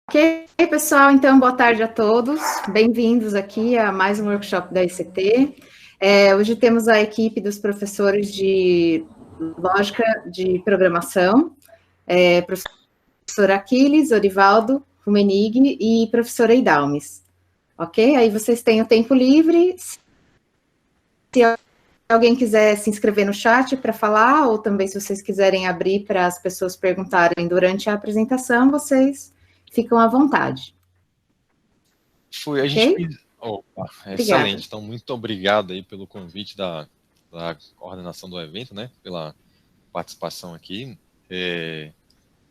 Ok, pessoal, então, boa tarde a todos. Bem-vindos aqui a mais um workshop da ICT. Hoje temos a equipe dos professores de Lógica de Programação, professor Aquiles, Orivaldo, Rumenig e professora Eidalmes. Ok? Aí vocês têm o tempo livre. Se alguém quiser se inscrever no chat para falar, ou também se vocês quiserem abrir para as pessoas perguntarem durante a apresentação, vocês ficam à vontade. A gente... Opa, excelente. Então, muito obrigado aí pelo convite da coordenação do evento, né? Pela participação aqui.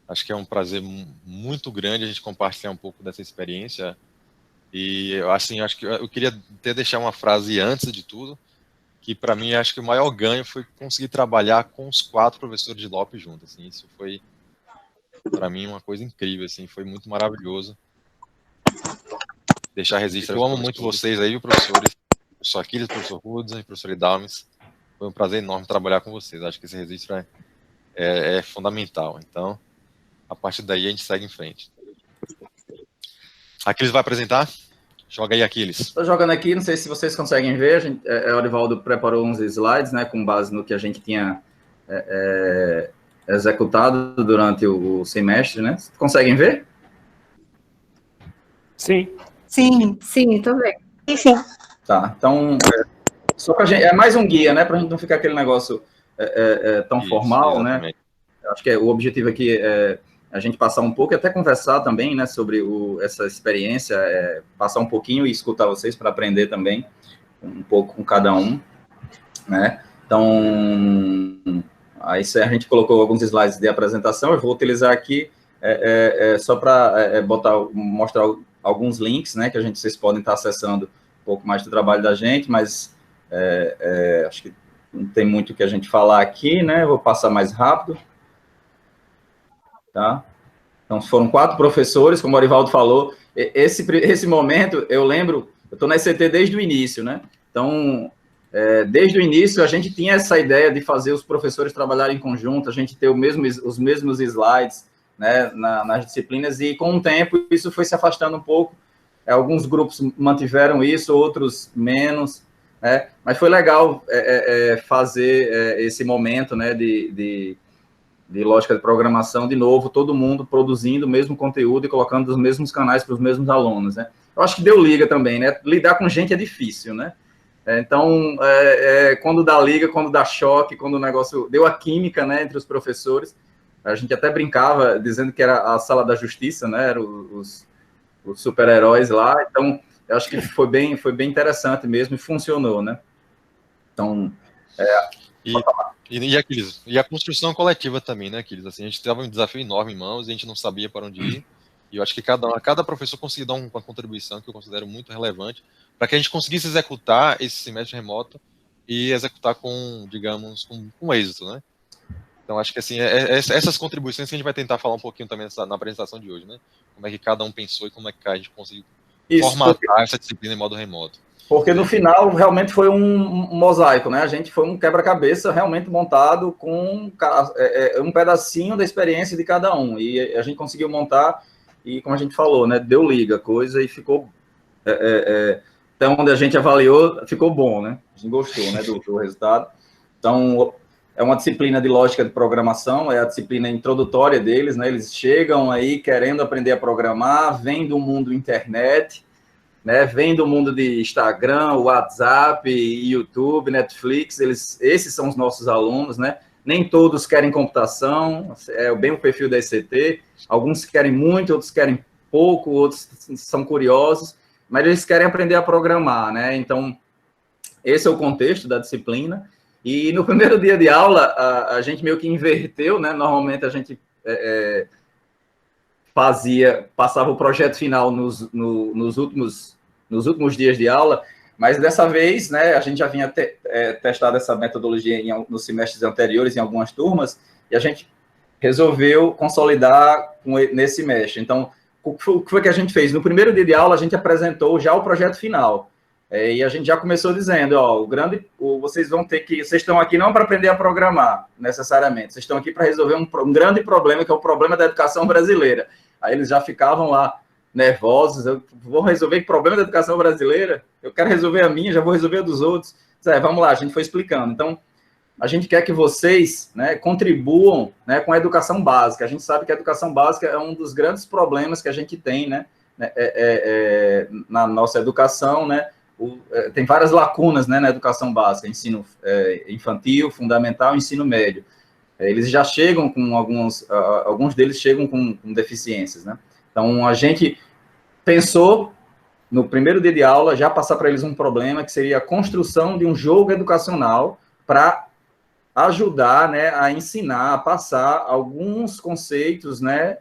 Acho que é um prazer muito grande a gente compartilhar um pouco dessa experiência. E, assim, acho que eu queria até deixar uma frase antes de tudo, que para mim acho que o maior ganho foi conseguir trabalhar com os 4 professores de LOP juntos. Assim, isso foi, para mim, uma coisa incrível, assim, foi muito maravilhoso. Deixar registro. Eu amo muito vocês aí, professores. Professor Aquiles, professor Hudson e professor Eidalmes. Foi um prazer enorme trabalhar com vocês. Acho que esse registro é fundamental. Então, a partir daí a gente segue em frente. Aquiles vai apresentar? Joga aí, Aquiles. Estou jogando aqui, não sei se vocês conseguem ver. O Orivaldo preparou uns slides, né, com base no que a gente tinha executado durante o semestre, né? Conseguem ver? Sim. Sim, estou vendo. Sim. Tá, então, só pra gente, é mais um guia, né, para a gente não ficar aquele negócio tão isso, formal, exatamente. Né? Acho que o objetivo aqui é a gente passar um pouco e até conversar também, né, sobre essa experiência, passar um pouquinho e escutar vocês para aprender também um pouco com cada um, né? Então, aí a gente colocou alguns slides de apresentação, eu vou utilizar aqui só para mostrar alguns links, né, que vocês podem estar acessando um pouco mais do trabalho da gente, mas acho que não tem muito o que a gente falar aqui, né, eu vou passar mais rápido. Tá? Então, foram 4 professores, como o Orivaldo falou. Esse momento, eu lembro, eu estou na ICT desde o início, né? Então, desde o início, a gente tinha essa ideia de fazer os professores trabalharem em conjunto, a gente ter os mesmos slides, né, nas disciplinas, e com o tempo isso foi se afastando um pouco. Alguns grupos mantiveram isso, outros menos, né? Mas foi legal fazer esse momento, né, de lógica de programação, de novo, todo mundo produzindo o mesmo conteúdo e colocando os mesmos canais para os mesmos alunos, né? Eu acho que deu liga também, né? Lidar com gente é difícil, né? Então, quando dá liga, quando dá choque, quando o negócio deu a química, né, entre os professores, a gente até brincava dizendo que era a sala da justiça, né? Eram os super-heróis lá. Então, eu acho que foi bem interessante mesmo e funcionou, né? Então, E, Aquiles, e a construção coletiva também, né, Aquiles? Assim, a gente teve um desafio enorme em mãos, a gente não sabia para onde ir, e eu acho que cada professor conseguiu dar uma contribuição que eu considero muito relevante para que a gente conseguisse executar esse semestre remoto e executar com, digamos, com êxito, né? Então, acho que, assim, essas contribuições que a gente vai tentar falar um pouquinho também na apresentação de hoje, né? Como é que cada um pensou e como é que a gente conseguiu formatar essa disciplina em modo remoto. Porque no final realmente foi um mosaico, né? A gente foi um quebra-cabeça realmente montado com um pedacinho da experiência de cada um. E a gente conseguiu montar e, como a gente falou, né? Deu liga a coisa e ficou... até onde a gente avaliou, ficou bom, né? A gente gostou, né, do resultado. Então, é uma disciplina de lógica de programação, é a disciplina introdutória deles, né? Eles chegam aí querendo aprender a programar, vêm do mundo internet, né, vem do mundo de Instagram, WhatsApp, YouTube, Netflix, esses são os nossos alunos, né? Nem todos querem computação, bem o perfil da ICT, alguns querem muito, outros querem pouco, outros são curiosos, mas eles querem aprender a programar, né? Então, esse é o contexto da disciplina, e no primeiro dia de aula, a gente meio que inverteu, né? Normalmente a gente passava o projeto final nos últimos dias de aula, mas dessa vez, né, a gente já vinha testado essa metodologia nos semestres anteriores, em algumas turmas, e a gente resolveu consolidar nesse semestre. Então, o que foi que a gente fez? No primeiro dia de aula, a gente apresentou já o projeto final, e a gente já começou dizendo, ó, vocês estão aqui não para aprender a programar, necessariamente, vocês estão aqui para resolver um grande problema, que é o problema da educação brasileira. Aí eles já ficavam lá nervosos. Eu vou resolver o problema da educação brasileira, eu quero resolver a minha, já vou resolver a dos outros. Vamos lá, a gente foi explicando. Então, a gente quer que vocês, né, contribuam, né, com a educação básica. A gente sabe que a educação básica é um dos grandes problemas que a gente tem, né, na nossa educação, né, tem várias lacunas, né, na educação básica, ensino infantil, fundamental, ensino médio. Eles já chegam com alguns deles chegam com deficiências, né. Então, a gente pensou, no primeiro dia de aula, já passar para eles um problema, que seria a construção de um jogo educacional para ajudar, né, a ensinar, a passar alguns conceitos, né,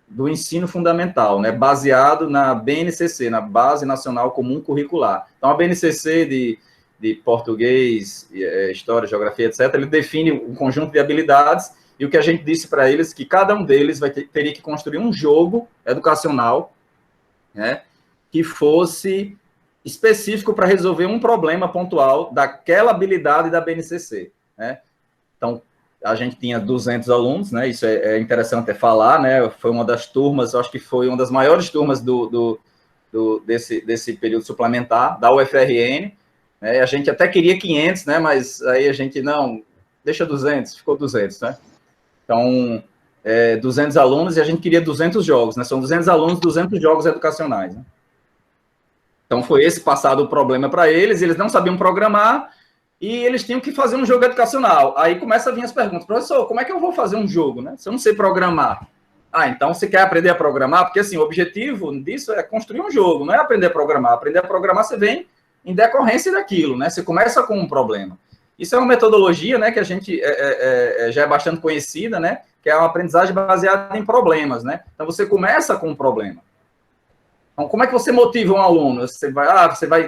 do ensino fundamental, né, baseado na BNCC, na Base Nacional Comum Curricular. Então, a BNCC de português, história, geografia, etc., ele define um conjunto de habilidades, e o que a gente disse para eles, que cada um deles teria que construir um jogo educacional, né, que fosse específico para resolver um problema pontual daquela habilidade da BNCC, né? Então, a gente tinha 200 alunos, né? Isso é interessante falar, né? Foi uma das turmas, acho que foi uma das maiores turmas desse período suplementar, da UFRN, né? A gente até queria 500, né? Mas aí a gente, não, deixa 200, ficou 200, né? Então, 200 alunos e a gente queria 200 jogos, né? São 200 alunos, 200 jogos educacionais, né? Então, foi esse passado o problema para eles não sabiam programar e eles tinham que fazer um jogo educacional. Aí começa a vir as perguntas, professor, como é que eu vou fazer um jogo, né? Se eu não sei programar. Então você quer aprender a programar? Porque, assim, o objetivo disso é construir um jogo, não é aprender a programar. Aprender a programar, você vem em decorrência daquilo, né? Você começa com um problema. Isso é uma metodologia, né, que a gente já é bastante conhecida, né? Que é uma aprendizagem baseada em problemas, né? Então, você começa com um problema. Então, como é que você motiva um aluno?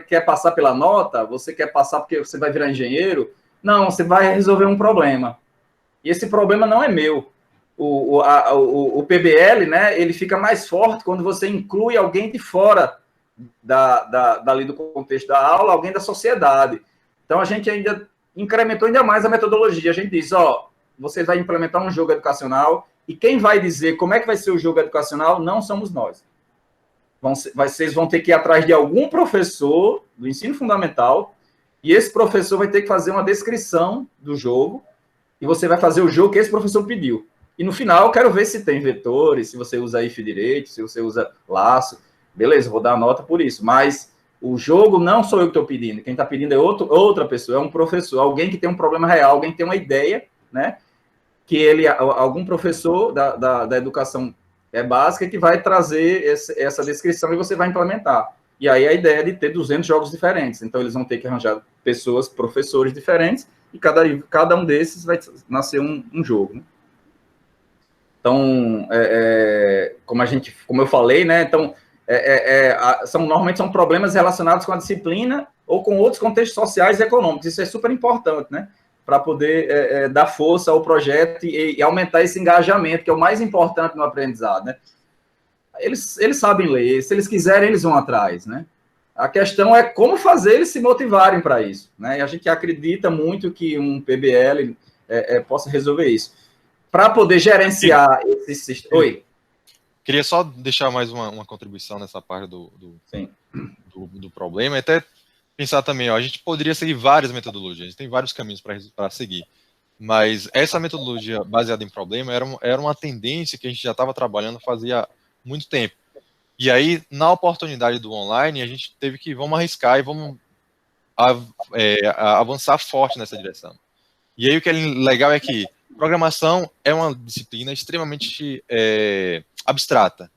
Quer passar pela nota? Você quer passar porque você vai virar engenheiro? Não, você vai resolver um problema. E esse problema não é meu. O PBL, né, ele fica mais forte quando você inclui alguém de fora dali do contexto da aula, alguém da sociedade. Então, a gente ainda incrementou ainda mais a metodologia. A gente diz, você vai implementar um jogo educacional e quem vai dizer como é que vai ser o jogo educacional não somos nós. Vocês vão ter que ir atrás de algum professor do ensino fundamental e esse professor vai ter que fazer uma descrição do jogo e você vai fazer o jogo que esse professor pediu. E no final eu quero ver se tem vetores, se você usa if direito, se você usa laço. Beleza, vou dar a nota por isso. Mas o jogo não sou eu que estou pedindo. Quem está pedindo é outra pessoa, é um professor, alguém que tem um problema real, alguém que tem uma ideia, né? Que algum professor da educação básica que vai trazer essa descrição e você vai implementar. E aí a ideia é de ter 200 jogos diferentes. Então, eles vão ter que arranjar professores diferentes, e cada um desses vai nascer um jogo, né? Então, como eu falei, né? Então, normalmente são problemas relacionados com a disciplina ou com outros contextos sociais e econômicos. Isso é super importante, né? Para poder dar força ao projeto e aumentar esse engajamento, que é o mais importante no aprendizado, né? Eles sabem ler, se eles quiserem, eles vão atrás, né? A questão é como fazer eles se motivarem para isso, né? E a gente acredita muito que um PBL possa resolver isso. Para poder gerenciar esse sistema... Oi? Queria só deixar mais uma contribuição nessa parte do problema, até pensar também, a gente poderia seguir várias metodologias, tem vários caminhos para seguir, mas essa metodologia baseada em problema era uma tendência que a gente já estava trabalhando fazia muito tempo. E aí, na oportunidade do online, a gente teve que, vamos arriscar e vamos avançar forte nessa direção. E aí o que é legal é que programação é uma disciplina extremamente abstrata.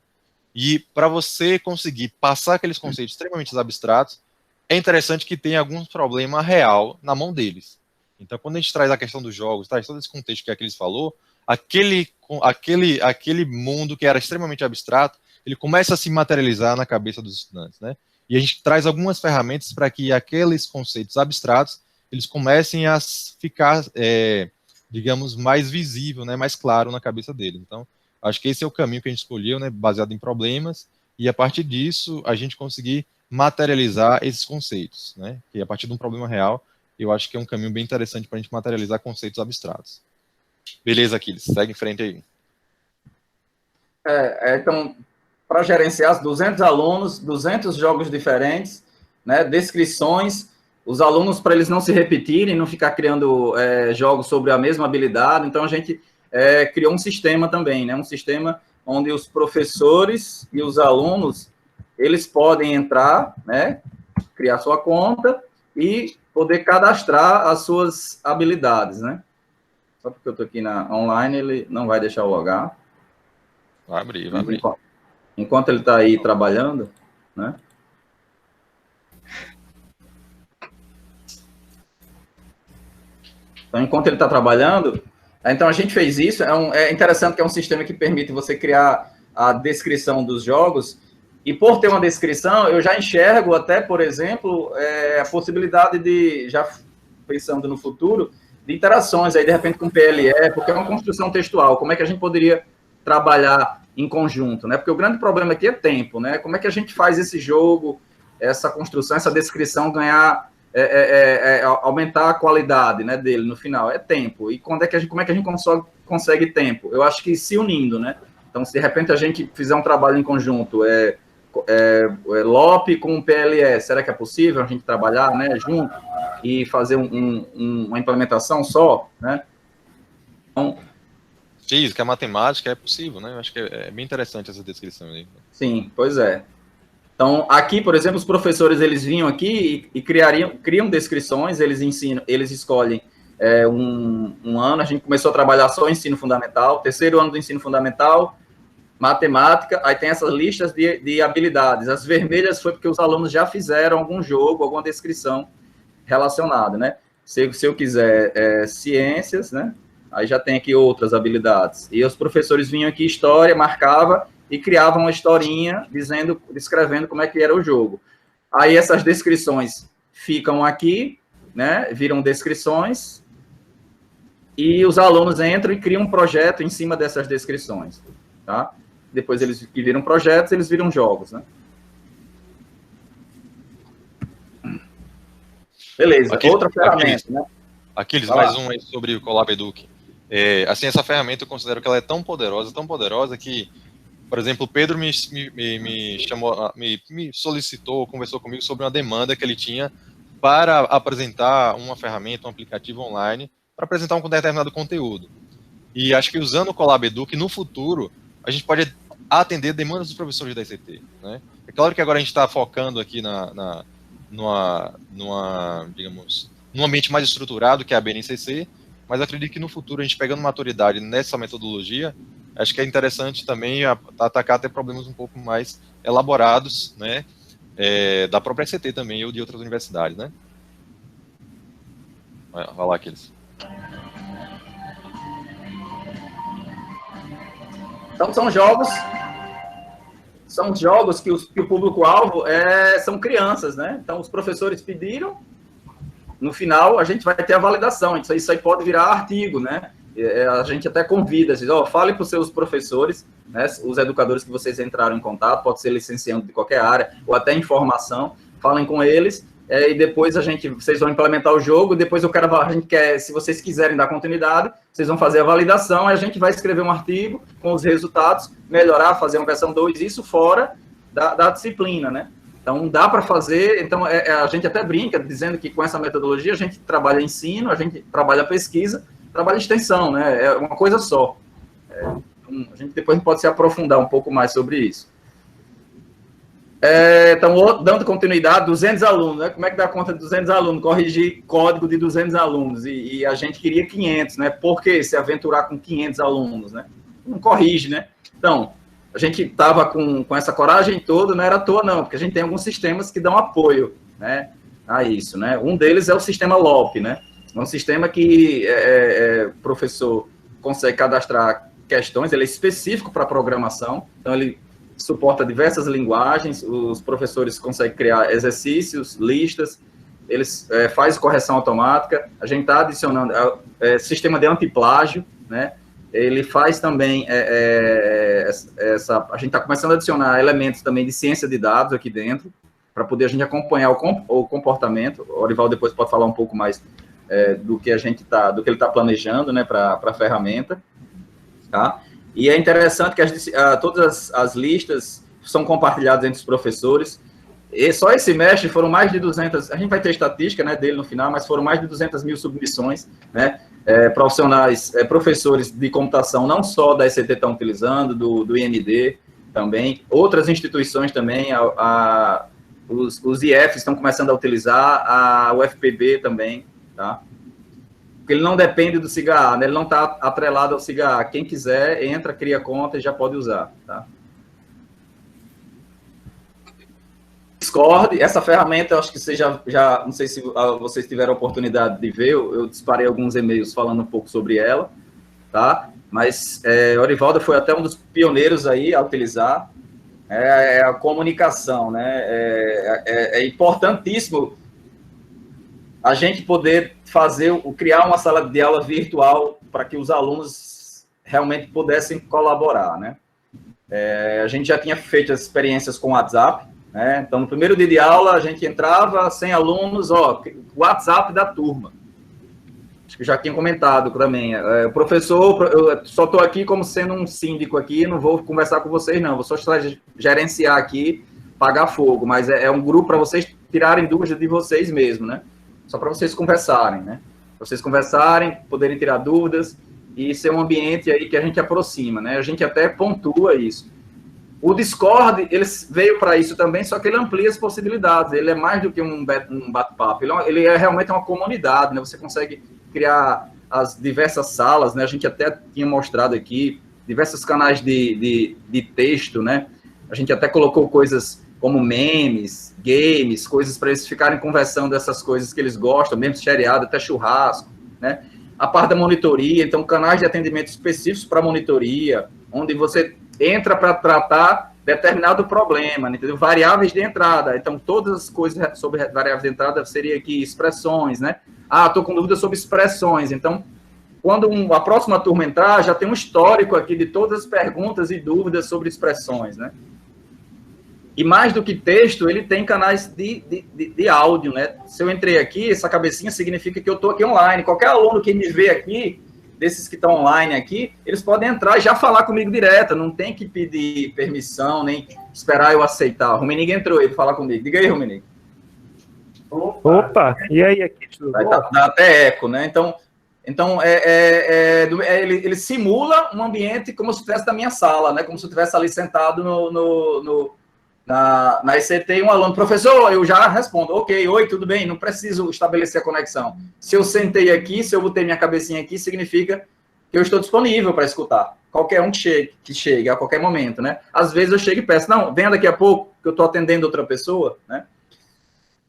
E para você conseguir passar aqueles conceitos extremamente abstratos, é interessante que tenha algum problema real na mão deles. Então, quando a gente traz a questão dos jogos, traz todo esse contexto que a Cris falou, aquele mundo que era extremamente abstrato, ele começa a se materializar na cabeça dos estudantes, né? E a gente traz algumas ferramentas para que aqueles conceitos abstratos, eles comecem a ficar, digamos, mais visível, né, mais claro na cabeça deles. Então, acho que esse é o caminho que a gente escolheu, né, baseado em problemas, e a partir disso, a gente conseguir materializar esses conceitos, né? E a partir de um problema real, eu acho que é um caminho bem interessante para a gente materializar conceitos abstratos. Beleza, Aquiles, segue em frente aí. Então, para gerenciar os 200 alunos, 200 jogos diferentes, né, descrições, os alunos, para eles não se repetirem, não ficar criando jogos sobre a mesma habilidade, então a gente criou um sistema também, né, um sistema onde os professores e os alunos, eles podem entrar, né, criar sua conta e poder cadastrar as suas habilidades, né. Só porque eu estou aqui online, ele não vai deixar eu logar. Vai abrir, vai abrir. Enquanto ele está aí trabalhando, né? Então, enquanto ele está trabalhando, então a gente fez isso. É interessante que é um sistema que permite você criar a descrição dos jogos. E por ter uma descrição, eu já enxergo até, por exemplo, a possibilidade de, já pensando no futuro, de interações aí, de repente, com PLE, porque é uma construção textual. Como é que a gente poderia trabalhar em conjunto, né? Porque o grande problema aqui é tempo, né? Como é que a gente faz esse jogo, essa construção, essa descrição ganhar, aumentar a qualidade, né, dele no final? É tempo. E como é que a gente consegue tempo? Eu acho que se unindo, né? Então, se de repente a gente fizer um trabalho em conjunto, LOP com PLE, será que é possível a gente trabalhar, né, junto e fazer uma implementação só, né? Então, física, matemática, é possível, né? Eu acho que é bem interessante essa descrição aí. Sim, pois é. Então, aqui, por exemplo, os professores, eles vinham aqui e criam descrições, eles escolhem um ano, a gente começou a trabalhar só ensino fundamental, terceiro ano do ensino fundamental, matemática, aí tem essas listas de habilidades. As vermelhas foi porque os alunos já fizeram algum jogo, alguma descrição relacionada, né? Se eu quiser ciências, né? Aí já tem aqui outras habilidades. E os professores vinham aqui, história, marcava e criavam uma historinha descrevendo como é que era o jogo. Aí essas descrições ficam aqui, né? Viram descrições e os alunos entram e criam um projeto em cima dessas descrições, tá? Depois eles viram projetos, eles viram jogos, né? Beleza, outra ferramenta, né? Aquiles, mais um aí sobre o Colab Eduque. Assim, essa ferramenta eu considero que ela é tão poderosa que, por exemplo, o Pedro me chamou, me solicitou, conversou comigo sobre uma demanda que ele tinha para apresentar uma ferramenta, um aplicativo online, para apresentar um determinado conteúdo. E acho que usando o Colab Eduque, no futuro, a gente pode atender demandas dos professores da ICT, né? É claro que agora a gente está focando aqui digamos, num ambiente mais estruturado, que é a BNCC, mas acredito que no futuro, a gente pegando maturidade nessa metodologia, acho que é interessante também atacar até problemas um pouco mais elaborados, né, da própria ICT também, ou de outras universidades, né? Vai lá, Aquiles. Então, são jogos que o público-alvo são crianças, né? Então, os professores pediram, no final, a gente vai ter a validação, isso aí pode virar artigo, né? A gente até convida, fale para os seus professores, né, os educadores que vocês entraram em contato, pode ser licenciando de qualquer área, ou até informação, falem com eles, e depois vocês vão implementar o jogo, depois se vocês quiserem dar continuidade, vocês vão fazer a validação, e a gente vai escrever um artigo com os resultados, melhorar, fazer uma versão 2, isso fora da disciplina, né? Então, dá para fazer, então a gente até brinca, dizendo que com essa metodologia a gente trabalha ensino, a gente trabalha pesquisa, trabalha extensão, né? É uma coisa só. A gente depois pode se aprofundar um pouco mais sobre isso. Então, dando continuidade, 200 alunos, né? Como é que dá conta de 200 alunos? Corrigir código de 200 alunos, e a gente queria 500, né? Por que se aventurar com 500 alunos, né? Não corrige, né? Então, a gente estava com essa coragem toda, não era à toa não, porque a gente tem alguns sistemas que dão apoio, né, a isso, né? Um deles é o sistema LOP, né? É um sistema que o professor consegue cadastrar questões, ele é específico para programação, então ele suporta diversas linguagens, os professores conseguem criar exercícios, listas, eles fazem correção automática, a gente está adicionando sistema de antiplágio, né? Ele faz também a gente está começando a adicionar elementos também de ciência de dados aqui dentro, para poder a gente acompanhar o comportamento. O Orival depois pode falar um pouco mais do que ele está planejando, né, para a ferramenta, tá? E é interessante que todas as listas são compartilhadas entre os professores. E só esse semestre foram mais de 200, a gente vai ter estatística, né, dele no final, mas foram mais de 200 mil submissões, né, profissionais, professores de computação, não só da ECT estão utilizando, do IND também, outras instituições também, os IFs estão começando a utilizar, a UFPB também, tá? Porque ele não depende do SIGA, né, ele não está atrelado ao SIGA. Quem quiser, entra, cria conta e já pode usar, tá? Discord, essa ferramenta, eu acho que você já não sei se vocês tiveram a oportunidade de ver, eu disparei alguns e-mails falando um pouco sobre ela, tá? Mas Orivaldo foi até um dos pioneiros aí a utilizar a comunicação, né? É importantíssimo a gente poder criar uma sala de aula virtual para que os alunos realmente pudessem colaborar, né? A gente já tinha feito as experiências com o WhatsApp, né? Então, no primeiro dia de aula, a gente entrava 100 alunos, WhatsApp da turma. Acho que já tinha comentado também. Professor, eu só estou aqui como sendo um síndico aqui, não vou conversar com vocês, não. Vou só gerenciar aqui, pagar fogo, mas é um grupo para vocês tirarem dúvidas de vocês mesmos, né? Só para vocês conversarem, né? Para vocês conversarem, poderem tirar dúvidas e ser um ambiente aí que a gente aproxima, né? A gente até pontua isso. O Discord, ele veio para isso também, só que ele amplia as possibilidades. Ele é mais do que um bate-papo. Ele é realmente uma comunidade, né? Você consegue criar as diversas salas, né? A gente até tinha mostrado aqui diversos canais de texto, né? A gente até colocou coisas como memes, games, coisas para eles ficarem conversando dessas coisas que eles gostam, mesmo seriado, até churrasco, né? A parte da monitoria, então canais de atendimento específicos para monitoria, onde você entra para tratar determinado problema, entendeu? Variáveis de entrada. Então, todas as coisas sobre variáveis de entrada seria aqui expressões, né? Estou com dúvida sobre expressões. Então, quando a próxima turma entrar, já tem um histórico aqui de todas as perguntas e dúvidas sobre expressões, né? E mais do que texto, ele tem canais de áudio, né? Se eu entrei aqui, essa cabecinha significa que eu estou aqui online. Qualquer aluno que me vê aqui, desses que estão online aqui, eles podem entrar e já falar comigo direto, não tem que pedir permissão, nem esperar eu aceitar. O Rumenig entrou aí para falar comigo. Diga aí, Rumenig. Opa, e aí aqui? Tudo bom? Dá até eco, né? Então ele simula um ambiente como se estivesse na minha sala, né? Como se eu estivesse ali sentado na ECT e um aluno, professor, eu já respondo, ok, oi, tudo bem, não preciso estabelecer a conexão. Se eu sentei aqui, se eu botei minha cabecinha aqui, significa que eu estou disponível para escutar. Qualquer um que chegue a qualquer momento, né? Às vezes eu chego e peço, não, venha daqui a pouco, que eu estou atendendo outra pessoa, né?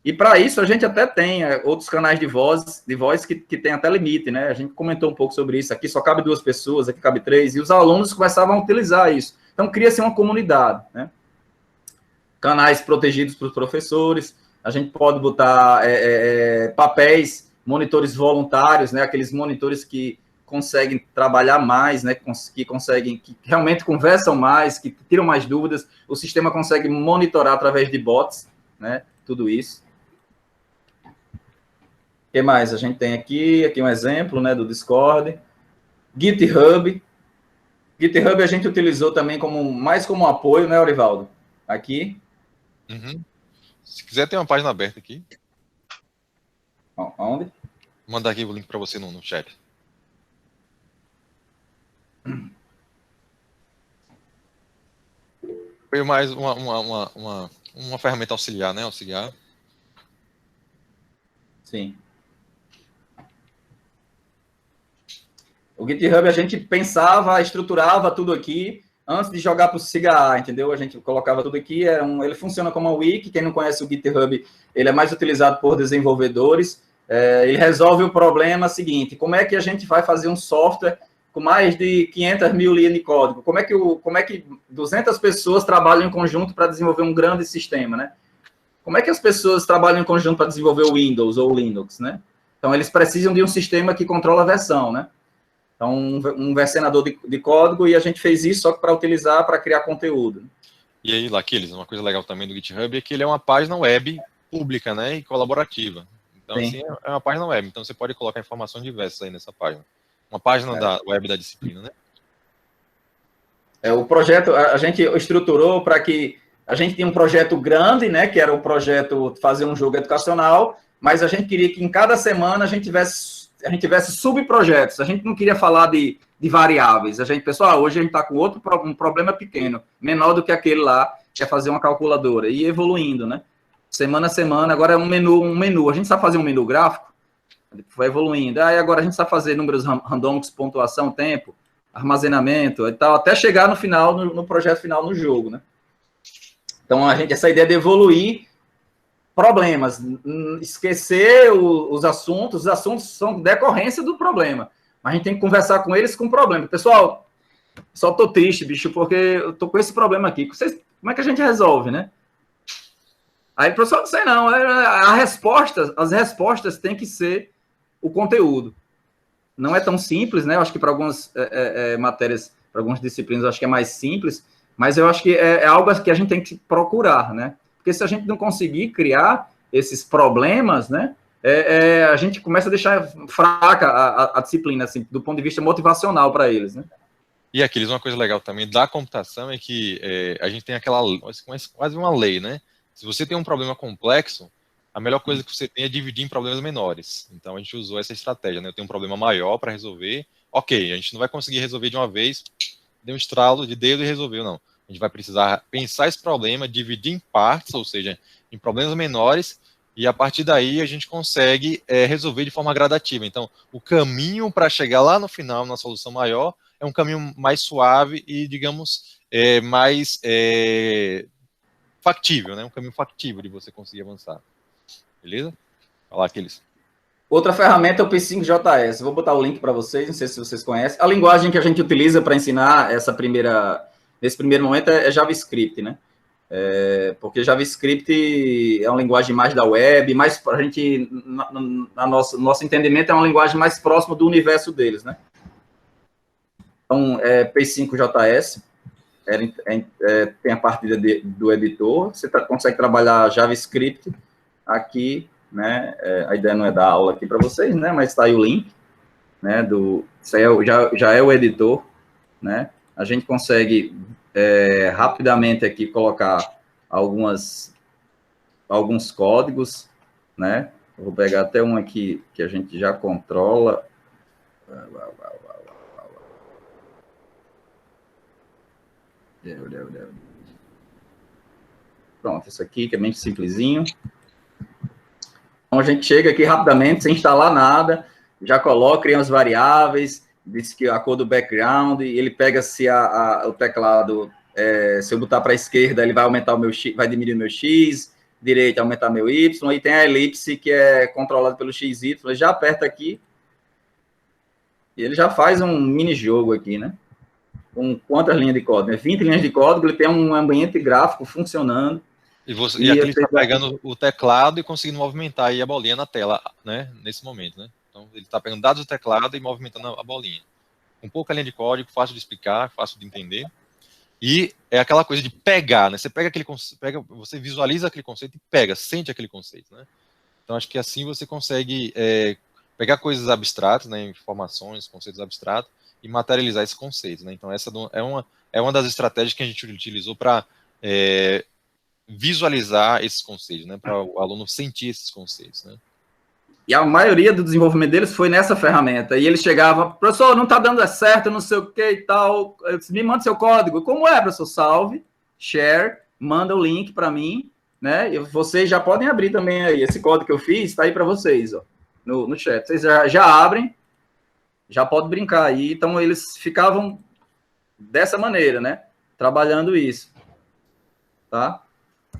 E para isso a gente até tem outros canais de voz que tem até limite, né? A gente comentou um pouco sobre isso. Aqui só cabe 2 pessoas, aqui cabe 3, e os alunos começavam a utilizar isso. Então cria-se uma comunidade, né? Canais protegidos para os professores, a gente pode botar papéis, monitores voluntários, né? Aqueles monitores que conseguem trabalhar mais, né? Que realmente conversam mais, que tiram mais dúvidas. O sistema consegue monitorar através de bots, né? Tudo isso. O que mais a gente tem aqui? Aqui um exemplo, né, do Discord. GitHub. GitHub a gente utilizou também mais como apoio, né, Orivaldo? Aqui. Uhum. Se quiser, tem uma página aberta aqui. Onde? Vou mandar aqui o link para você no chat. Foi mais uma ferramenta auxiliar, né? Auxiliar. Sim. O GitHub a gente pensava, estruturava tudo aqui antes de jogar para o SIGA, entendeu? A gente colocava tudo aqui, ele funciona como uma wiki. Quem não conhece o GitHub, ele é mais utilizado por desenvolvedores. Ele resolve o problema seguinte: como é que a gente vai fazer um software com mais de 500 mil linhas de código? Como é que 200 pessoas trabalham em conjunto para desenvolver um grande sistema, né? Como é que as pessoas trabalham em conjunto para desenvolver o Windows ou o Linux, né? Então, eles precisam de um sistema que controla a versão, né? Então, um versionador de código, e a gente fez isso só para utilizar para criar conteúdo. E aí, Laquiles, uma coisa legal também do GitHub é que ele é uma página web pública, né, e colaborativa. Então, Sim. assim, é uma página web. Então, você pode colocar informações diversas aí nessa página. Uma página da web da disciplina, né? O projeto, a gente estruturou para que a gente tinha um projeto grande, né, que era o projeto fazer um jogo educacional, mas a gente queria que em cada semana a gente tivesse subprojetos. A gente não queria falar de variáveis. Pessoal, hoje a gente está com um problema pequeno, menor do que aquele lá, que é fazer uma calculadora, e evoluindo, né? Semana a semana, agora é um menu. A gente sabe fazer um menu gráfico, vai evoluindo. Aí agora a gente sabe fazer números randômicos, pontuação, tempo, armazenamento e tal, até chegar no final, no projeto final, no jogo, né? Então, essa ideia de evoluir problemas, esquecer os assuntos são decorrência do problema, mas a gente tem que conversar com eles com o problema. Pessoal, só tô triste, bicho, porque eu tô com esse problema aqui. Como é que a gente resolve, né? Aí o professor não sei não, as respostas têm que ser o conteúdo. Não é tão simples, né? Eu acho que para algumas matérias, para algumas disciplinas, eu acho que é mais simples, mas eu acho que é algo que a gente tem que procurar, né? Porque se a gente não conseguir criar esses problemas, né, a gente começa a deixar fraca a disciplina, assim, do ponto de vista motivacional para eles, né? E, Aquiles, uma coisa legal também da computação é que a gente tem aquela, quase uma lei, né? Se você tem um problema complexo, a melhor coisa que você tem é dividir em problemas menores. Então, a gente usou essa estratégia, né? Eu tenho um problema maior para resolver. Ok, a gente não vai conseguir resolver de uma vez, deu um estralo de dedo e resolveu, não. A gente vai precisar pensar esse problema, dividir em partes, ou seja, em problemas menores, e a partir daí a gente consegue resolver de forma gradativa. Então, o caminho para chegar lá no final, na solução maior, é um caminho mais suave e, digamos, mais factível, né? Um caminho factível de você conseguir avançar. Beleza? Olha lá, Aquiles. Outra ferramenta é o P5JS. Vou botar o link para vocês, não sei se vocês conhecem. A linguagem que a gente utiliza para ensinar nesse primeiro momento é JavaScript, né? Porque JavaScript é uma linguagem mais da web, mais para a gente, nosso entendimento, é uma linguagem mais próxima do universo deles, né? Então, P5JS, tem a partida do editor, você consegue trabalhar JavaScript aqui, né? A ideia não é dar aula aqui para vocês, né? Mas está aí o link, né? Isso aí já é o editor, né? A gente consegue rapidamente aqui colocar alguns códigos, né? Eu vou pegar até um aqui que a gente já controla. Pronto, isso aqui que é bem simplesinho. Então, a gente chega aqui rapidamente, sem instalar nada, já coloca, cria as variáveis, diz que a cor do background, e ele pega se o teclado, se eu botar para a esquerda, ele vai aumentar o meu X, vai diminuir o meu X, direita aumentar meu Y, e tem a elipse que é controlada pelo XY, ele já aperta aqui, e ele já faz um mini jogo aqui, né? Com quantas linhas de código? 20 linhas de código, ele tem um ambiente gráfico funcionando. E aqui ele está pegando o teclado e conseguindo movimentar aí a bolinha na tela, né? Nesse momento, né? Então, ele está pegando dados do teclado e movimentando a bolinha. Com pouca linha de código, fácil de explicar, fácil de entender. E é aquela coisa de pegar, né? Você pega você visualiza aquele conceito e sente aquele conceito, né? Então, acho que assim você consegue pegar coisas abstratas, né? Informações, conceitos abstratos, e materializar esse conceito, né? Então, essa é uma das estratégias que a gente utilizou para visualizar esses conceitos, né? Para o aluno sentir esses conceitos, né? E a maioria do desenvolvimento deles foi nessa ferramenta. E eles chegavam, professor, não está dando certo, não sei o que e tal. Eu disse, me manda seu código. Como é, professor? Salve, share, manda o link para mim, né? E vocês já podem abrir também aí. Esse código que eu fiz está aí para vocês, ó, no chat. Vocês já abrem, já podem brincar aí. Então, eles ficavam dessa maneira, né? Trabalhando isso. Tá?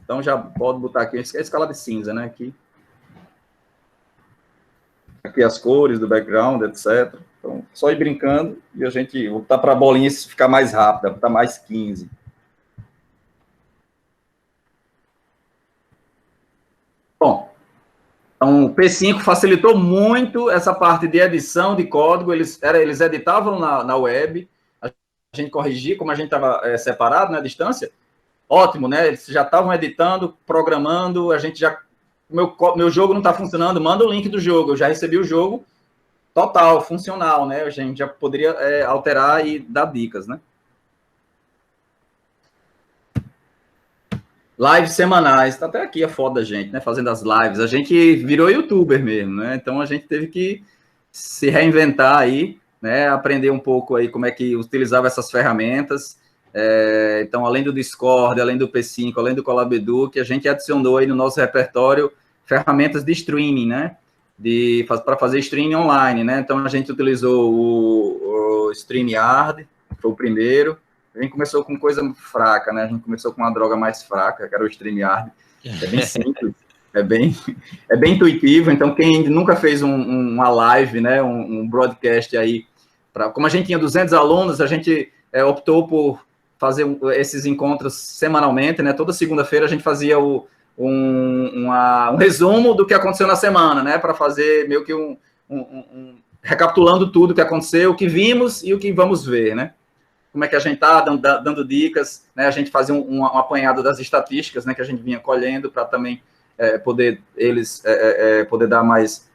Então, já pode botar aqui a escala de cinza, né? Aqui as cores do background, etc. Então, só ir brincando e a gente vou botar para a bolinha ficar mais rápida, botar mais 15. Bom, então o P5 facilitou muito essa parte de edição de código, eles editavam na web, a gente corrigia, como a gente estava separado, né, à distância, ótimo, né, eles já estavam editando, programando, a gente já... Meu jogo não está funcionando, manda o link do jogo. Eu já recebi o jogo total, funcional, né? A gente já poderia alterar e dar dicas, né? Lives semanais, tá até aqui a foto da gente, né? Fazendo as lives. A gente virou youtuber mesmo, né? Então a gente teve que se reinventar aí, né? Aprender um pouco aí como é que utilizava essas ferramentas. Então, além do Discord, além do P5, além do Colabeduc, a gente adicionou aí no nosso repertório ferramentas de streaming, né? Para fazer streaming online, né? Então a gente utilizou o StreamYard, que foi o primeiro. A gente começou com coisa fraca, né? A gente começou com uma droga mais fraca, que era o StreamYard. É bem simples, é bem intuitivo. Então, quem nunca fez uma live, né? Um broadcast aí, como a gente tinha 200 alunos, a gente optou por fazer esses encontros semanalmente, né? Toda segunda-feira a gente fazia um resumo do que aconteceu na semana, né? Para fazer meio que recapitulando tudo o que aconteceu, o que vimos e o que vamos ver, né? Como é que a gente está dando dicas, né? A gente fazia um apanhado das estatísticas, né? Que a gente vinha colhendo para também poder dar mais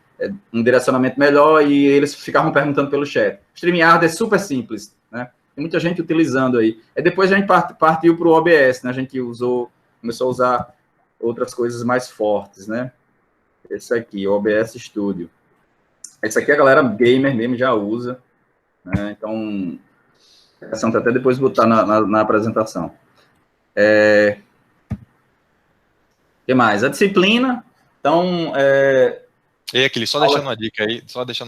um direcionamento melhor, e eles ficavam perguntando pelo chat. O StreamYard é super simples, né? Tem muita gente utilizando aí. Depois a gente partiu para o OBS, né? A gente começou a usar outras coisas mais fortes, né? Esse aqui, o OBS Studio. Esse aqui a galera gamer mesmo já usa, né? Então, até depois botar na apresentação. O que mais? A disciplina. Então, aquele, só deixando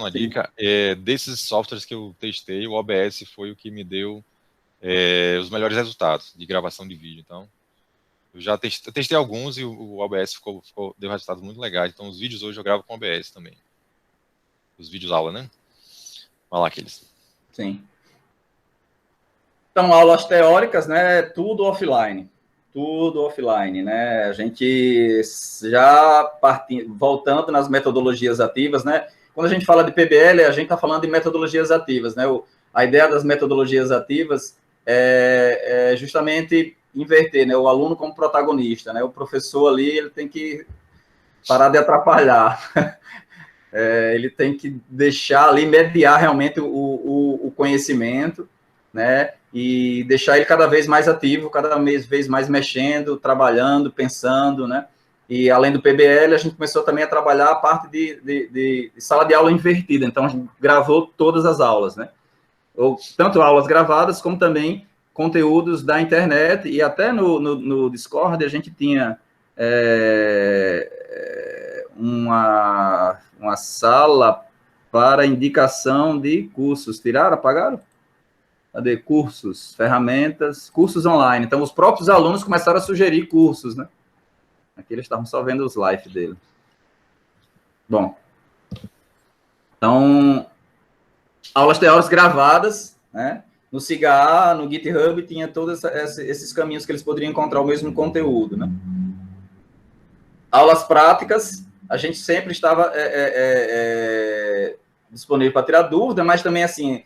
uma dica, desses softwares que eu testei, o OBS foi o que me deu os melhores resultados de gravação de vídeo. Então, eu testei alguns e o OBS deu resultados muito legais. Então, os vídeos hoje eu gravo com o OBS também. Os vídeos aula, né? Vai lá, aqueles. Sim. Então, aulas teóricas, né? Tudo offline, né? A gente já voltando nas metodologias ativas, né? Quando a gente fala de PBL, a gente está falando de metodologias ativas, né? A ideia das metodologias ativas é justamente inverter, né? O aluno como protagonista, né? O professor ali, ele tem que parar de atrapalhar. Ele tem que deixar ali, mediar realmente o conhecimento, né? E deixar ele cada vez mais ativo, cada vez mais mexendo, trabalhando, pensando, né? E além do PBL, a gente começou também a trabalhar a parte de sala de aula invertida. Então, a gente gravou todas as aulas, né? Tanto aulas gravadas, como também conteúdos da internet, e até no Discord a gente tinha uma sala para indicação de cursos. Tiraram? Apagaram? Cadê? Cursos, ferramentas, cursos online. Então, os próprios alunos começaram a sugerir cursos, né? Aqui eles estavam só vendo os lives dele. Bom. Então, aulas teóricas gravadas, né? No SIGA, no GitHub, tinha todos esses caminhos que eles poderiam encontrar o mesmo conteúdo, né? Aulas práticas, a gente sempre estava disponível para tirar dúvida, mas também, assim,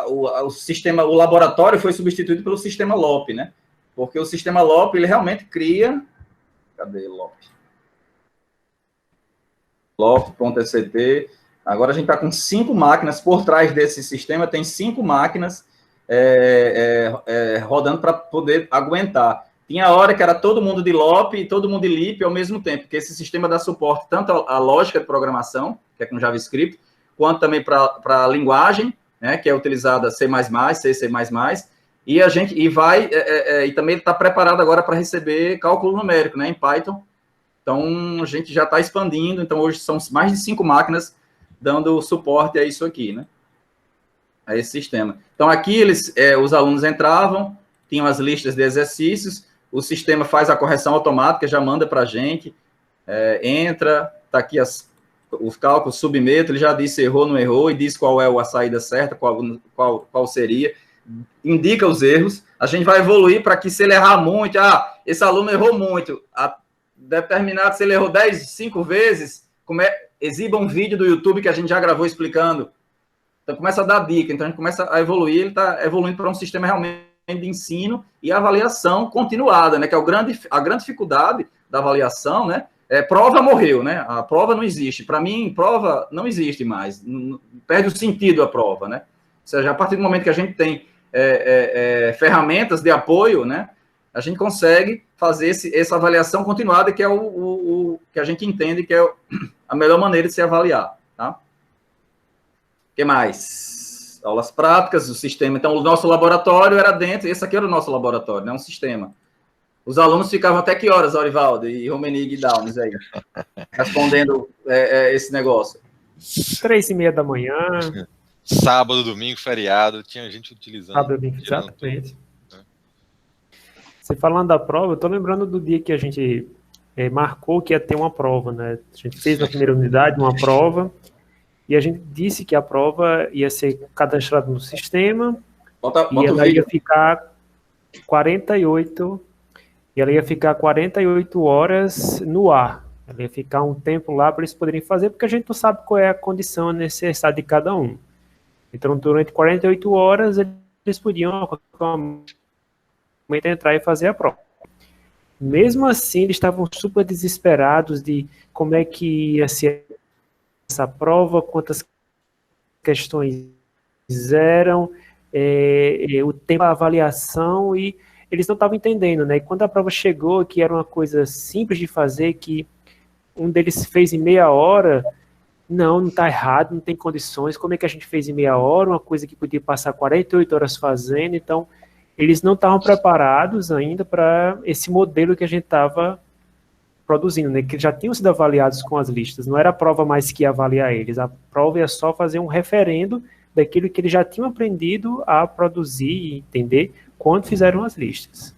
o laboratório foi substituído pelo sistema LOP, né? Porque o sistema LOP, ele realmente cria... Cadê LOP? LOP.sct. Agora a gente está com 5 máquinas por trás desse sistema, tem 5 máquinas rodando para poder aguentar. Tinha hora que era todo mundo de LOP e todo mundo de LIP ao mesmo tempo, porque esse sistema dá suporte tanto à lógica de programação, que é com JavaScript, quanto também para a linguagem, né, que é utilizada C++, C++, e também está preparado agora para receber cálculo numérico, né, em Python. Então, a gente já está expandindo. Então, hoje são mais de 5 máquinas dando suporte a isso aqui, né, a esse sistema. Então, aqui os alunos entravam, tinham as listas de exercícios, o sistema faz a correção automática, já manda para a gente, entra, está aqui os cálculos, submeto, ele já disse errou, não errou, e diz qual é a saída certa, qual seria, indica os erros. A gente vai evoluir para que, se ele errar muito, esse aluno errou muito, determinado, se ele errou 5 vezes, exiba um vídeo do YouTube que a gente já gravou explicando. Então, começa a dar dica, então a gente começa a evoluir, ele está evoluindo para um sistema realmente de ensino e avaliação continuada, né, que é a grande dificuldade da avaliação, né? Prova morreu, né? A prova não existe. Para mim, prova não existe mais. Perde o sentido a prova, né? Ou seja, a partir do momento que a gente tem ferramentas de apoio, né? A gente consegue fazer essa avaliação continuada, que é o que a gente entende que é a melhor maneira de se avaliar, tá? O que mais? Aulas práticas, o sistema. Então, o nosso laboratório era dentro, esse aqui era o nosso laboratório, né? Um sistema. Os alunos ficavam até que horas, Orivaldo e Romenig e Downes aí, respondendo esse negócio? 3h30 da manhã. Sábado, domingo, feriado, tinha gente utilizando. Sábado, domingo, exatamente. Você falando da prova, eu tô lembrando do dia que a gente marcou que ia ter uma prova, né? A gente fez na primeira unidade uma prova, e a gente disse que a prova ia ser cadastrada no sistema, e ela ia ficar 48 horas no ar. Ela ia ficar um tempo lá para eles poderem fazer, porque a gente não sabe qual é a condição necessária de cada um. Então, durante 48 horas, eles podiam entrar e fazer a prova. Mesmo assim, eles estavam super desesperados de como é que ia ser essa prova, quantas questões eram, o tempo da avaliação, e eles não estavam entendendo, né? E quando a prova chegou, que era uma coisa simples de fazer, que um deles fez em meia hora, não está errado, não tem condições, como é que a gente fez em meia hora, uma coisa que podia passar 48 horas fazendo. Então, eles não estavam preparados ainda para esse modelo que a gente estava produzindo, né? Que já tinham sido avaliados com as listas, não era a prova mais que ia avaliar eles, a prova ia só fazer um referendo daquilo que eles já tinham aprendido a produzir e entender quando fizeram as listas.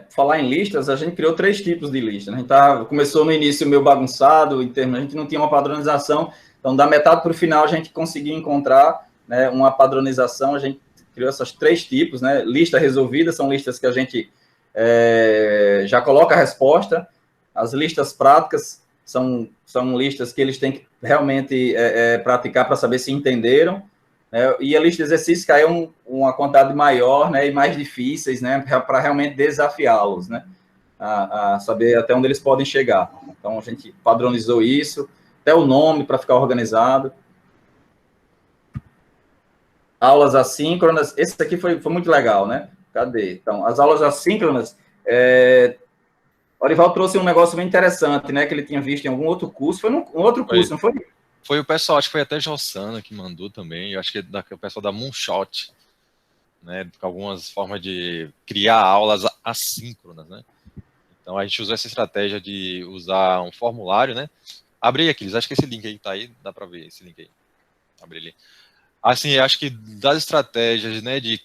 Falar em listas, a gente criou 3 tipos de listas. A gente começou no início meio bagunçado, em termos, a gente não tinha uma padronização, então da metade para o final a gente conseguiu encontrar, né, uma padronização. A gente criou esses 3 tipos, né? Lista resolvida, são listas que a gente já coloca a resposta. As listas práticas são listas que eles têm que realmente praticar para saber se entenderam. E a lista de exercícios caiu uma quantidade maior, né, e mais difíceis, né, para realmente desafiá-los, né, a saber até onde eles podem chegar. Então, a gente padronizou isso, até o nome para ficar organizado. Aulas assíncronas, esse aqui foi muito legal, né? Cadê? Então, as aulas assíncronas, Orivaldo trouxe um negócio bem interessante, né, que ele tinha visto em algum outro curso, foi um outro curso, não foi? Foi o pessoal, acho que foi até Jossana que mandou também, eu acho que o pessoal da Moonshot, né, com algumas formas de criar aulas assíncronas, né. Então, a gente usou essa estratégia de usar um formulário, né. Abre aí, Aquiles, acho que esse link aí tá aí, dá para ver esse link aí. Abre ele. Assim, acho que das estratégias, né, de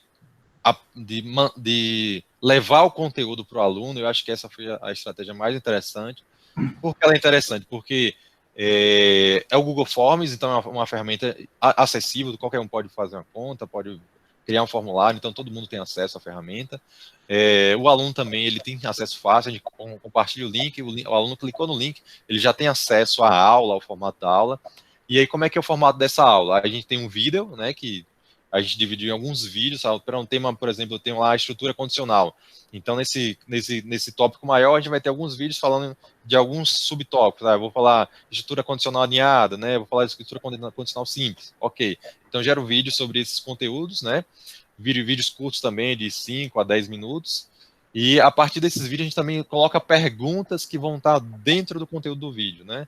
levar o conteúdo para o aluno, eu acho que essa foi a estratégia mais interessante. Por que ela é interessante? Porque é o Google Forms, então é uma ferramenta acessível, qualquer um pode fazer uma conta, pode criar um formulário, então todo mundo tem acesso à ferramenta. O aluno também, ele tem acesso fácil, a gente compartilha o link, o aluno clicou no link, ele já tem acesso à aula, ao formato da aula. E aí, como é que é o formato dessa aula? A gente tem um vídeo, né, que a gente dividiu em alguns vídeos, para um tema, por exemplo, eu tenho lá a estrutura condicional. Então, nesse tópico maior, a gente vai ter alguns vídeos falando de alguns subtópicos. Eu vou falar estrutura condicional alinhada, né? Vou falar de estrutura condicional simples. Ok. Então, gero vídeo sobre esses conteúdos, né? Vídeos curtos também, de 5 a 10 minutos. E, a partir desses vídeos, a gente também coloca perguntas que vão estar dentro do conteúdo do vídeo, né?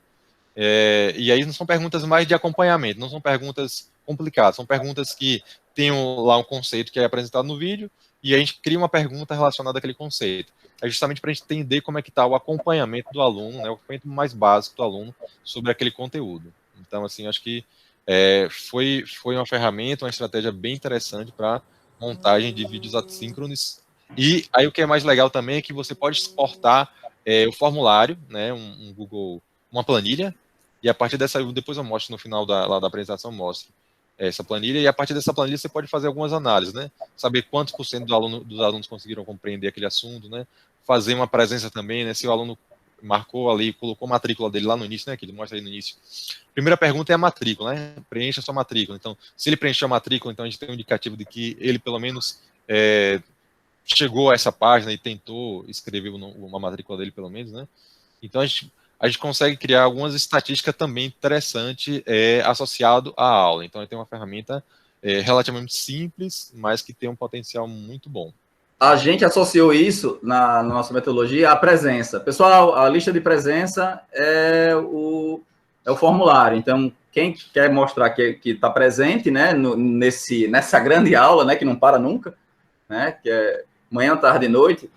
E aí não são perguntas mais de acompanhamento, não são perguntas complicadas, são perguntas que tem lá um conceito que é apresentado no vídeo, e a gente cria uma pergunta relacionada àquele conceito. É justamente para a gente entender como é que está o acompanhamento do aluno, né, o acompanhamento mais básico do aluno sobre aquele conteúdo. Então, assim, acho que foi uma ferramenta, uma estratégia bem interessante para montagem de vídeos assíncronos. E aí o que é mais legal também é que você pode exportar o formulário, né, um Google, uma planilha, e a partir dessa, depois eu mostro no final da apresentação, mostro essa planilha, e a partir dessa planilha você pode fazer algumas análises, né? Saber quantos por cento dos alunos conseguiram compreender aquele assunto, né? Fazer uma presença também, né? Se o aluno marcou ali, colocou a matrícula dele lá no início, né? Que ele mostra aí no início. Primeira pergunta é a matrícula, né? Preencha a sua matrícula. Então, se ele preencheu a matrícula, então a gente tem um indicativo de que ele, pelo menos, chegou a essa página e tentou escrever uma matrícula dele, pelo menos, né? Então, a gente consegue criar algumas estatísticas também interessantes associado à aula. Então, tem uma ferramenta relativamente simples, mas que tem um potencial muito bom. A gente associou isso na nossa metodologia à presença. Pessoal, a lista de presença é o formulário. Então, quem quer mostrar que está presente, né, nessa grande aula, né, que não para nunca, né, que é manhã, tarde e noite,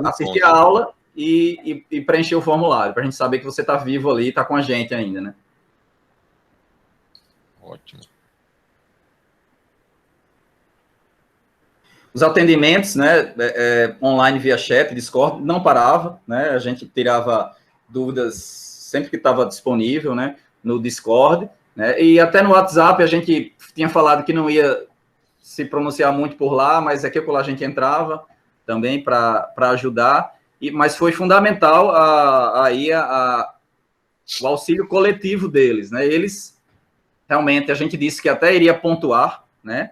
assistir a aula e preencher o formulário, para a gente saber que você está vivo ali e está com a gente ainda, né? Ótimo. Os atendimentos, né, online via chat, Discord, não parava, né, a gente tirava dúvidas sempre que estava disponível, né, no Discord, né, e até no WhatsApp a gente tinha falado que não ia se pronunciar muito por lá, mas aqui por lá a gente entrava também para ajudar, mas foi fundamental o auxílio coletivo deles, né, eles, realmente, a gente disse que até iria pontuar, né,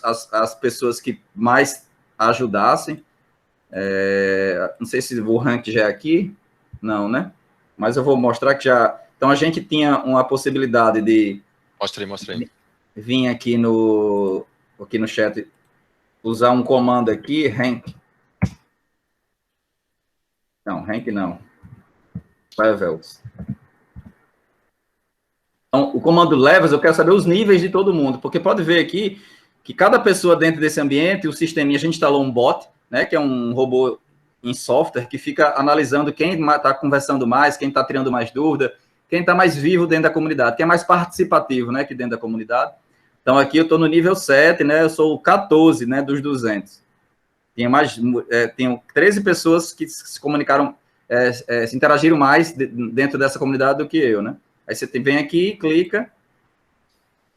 as pessoas que mais ajudassem. Não sei se o ranking já é aqui. Não, né? Mas eu vou mostrar que já... Então, a gente tinha uma possibilidade de... Mostra aí. Vir aqui no chat, usar um comando aqui, rank. Não, rank não. Levels. Então, o comando levels, eu quero saber os níveis de todo mundo, porque pode ver aqui que cada pessoa dentro desse ambiente, o sisteminha, a gente instalou um bot, né, que é um robô em software, que fica analisando quem está conversando mais, quem está tirando mais dúvida, quem está mais vivo dentro da comunidade, quem é mais participativo, né, aqui dentro da comunidade. Então, aqui eu estou no nível 7, né, eu sou o 14, né, dos 200. Tenho 13 pessoas que se comunicaram, se interagiram mais dentro dessa comunidade do que eu, né. Aí você vem aqui, clica,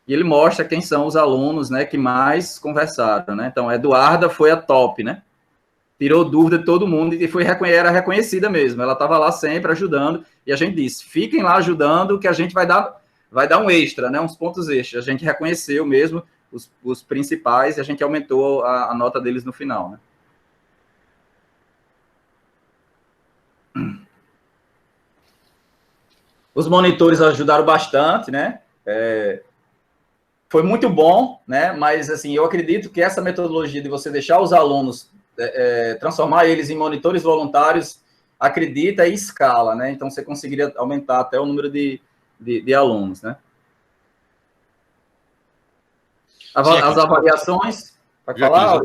e ele mostra quem são os alunos, né, que mais conversaram, né? Então, a Eduarda foi a top, né? Tirou dúvida de todo mundo e era reconhecida mesmo. Ela estava lá sempre ajudando, e a gente disse, fiquem lá ajudando, que a gente vai dar um extra, né? Uns pontos extras. A gente reconheceu mesmo os principais e a gente aumentou a nota deles no final, né? Os monitores ajudaram bastante, né? Foi muito bom, né? Mas, assim, eu acredito que essa metodologia de você deixar os alunos, transformar eles em monitores voluntários, acredita e escala, né? Então, você conseguiria aumentar até o número de alunos, né? As avaliações, vai falar?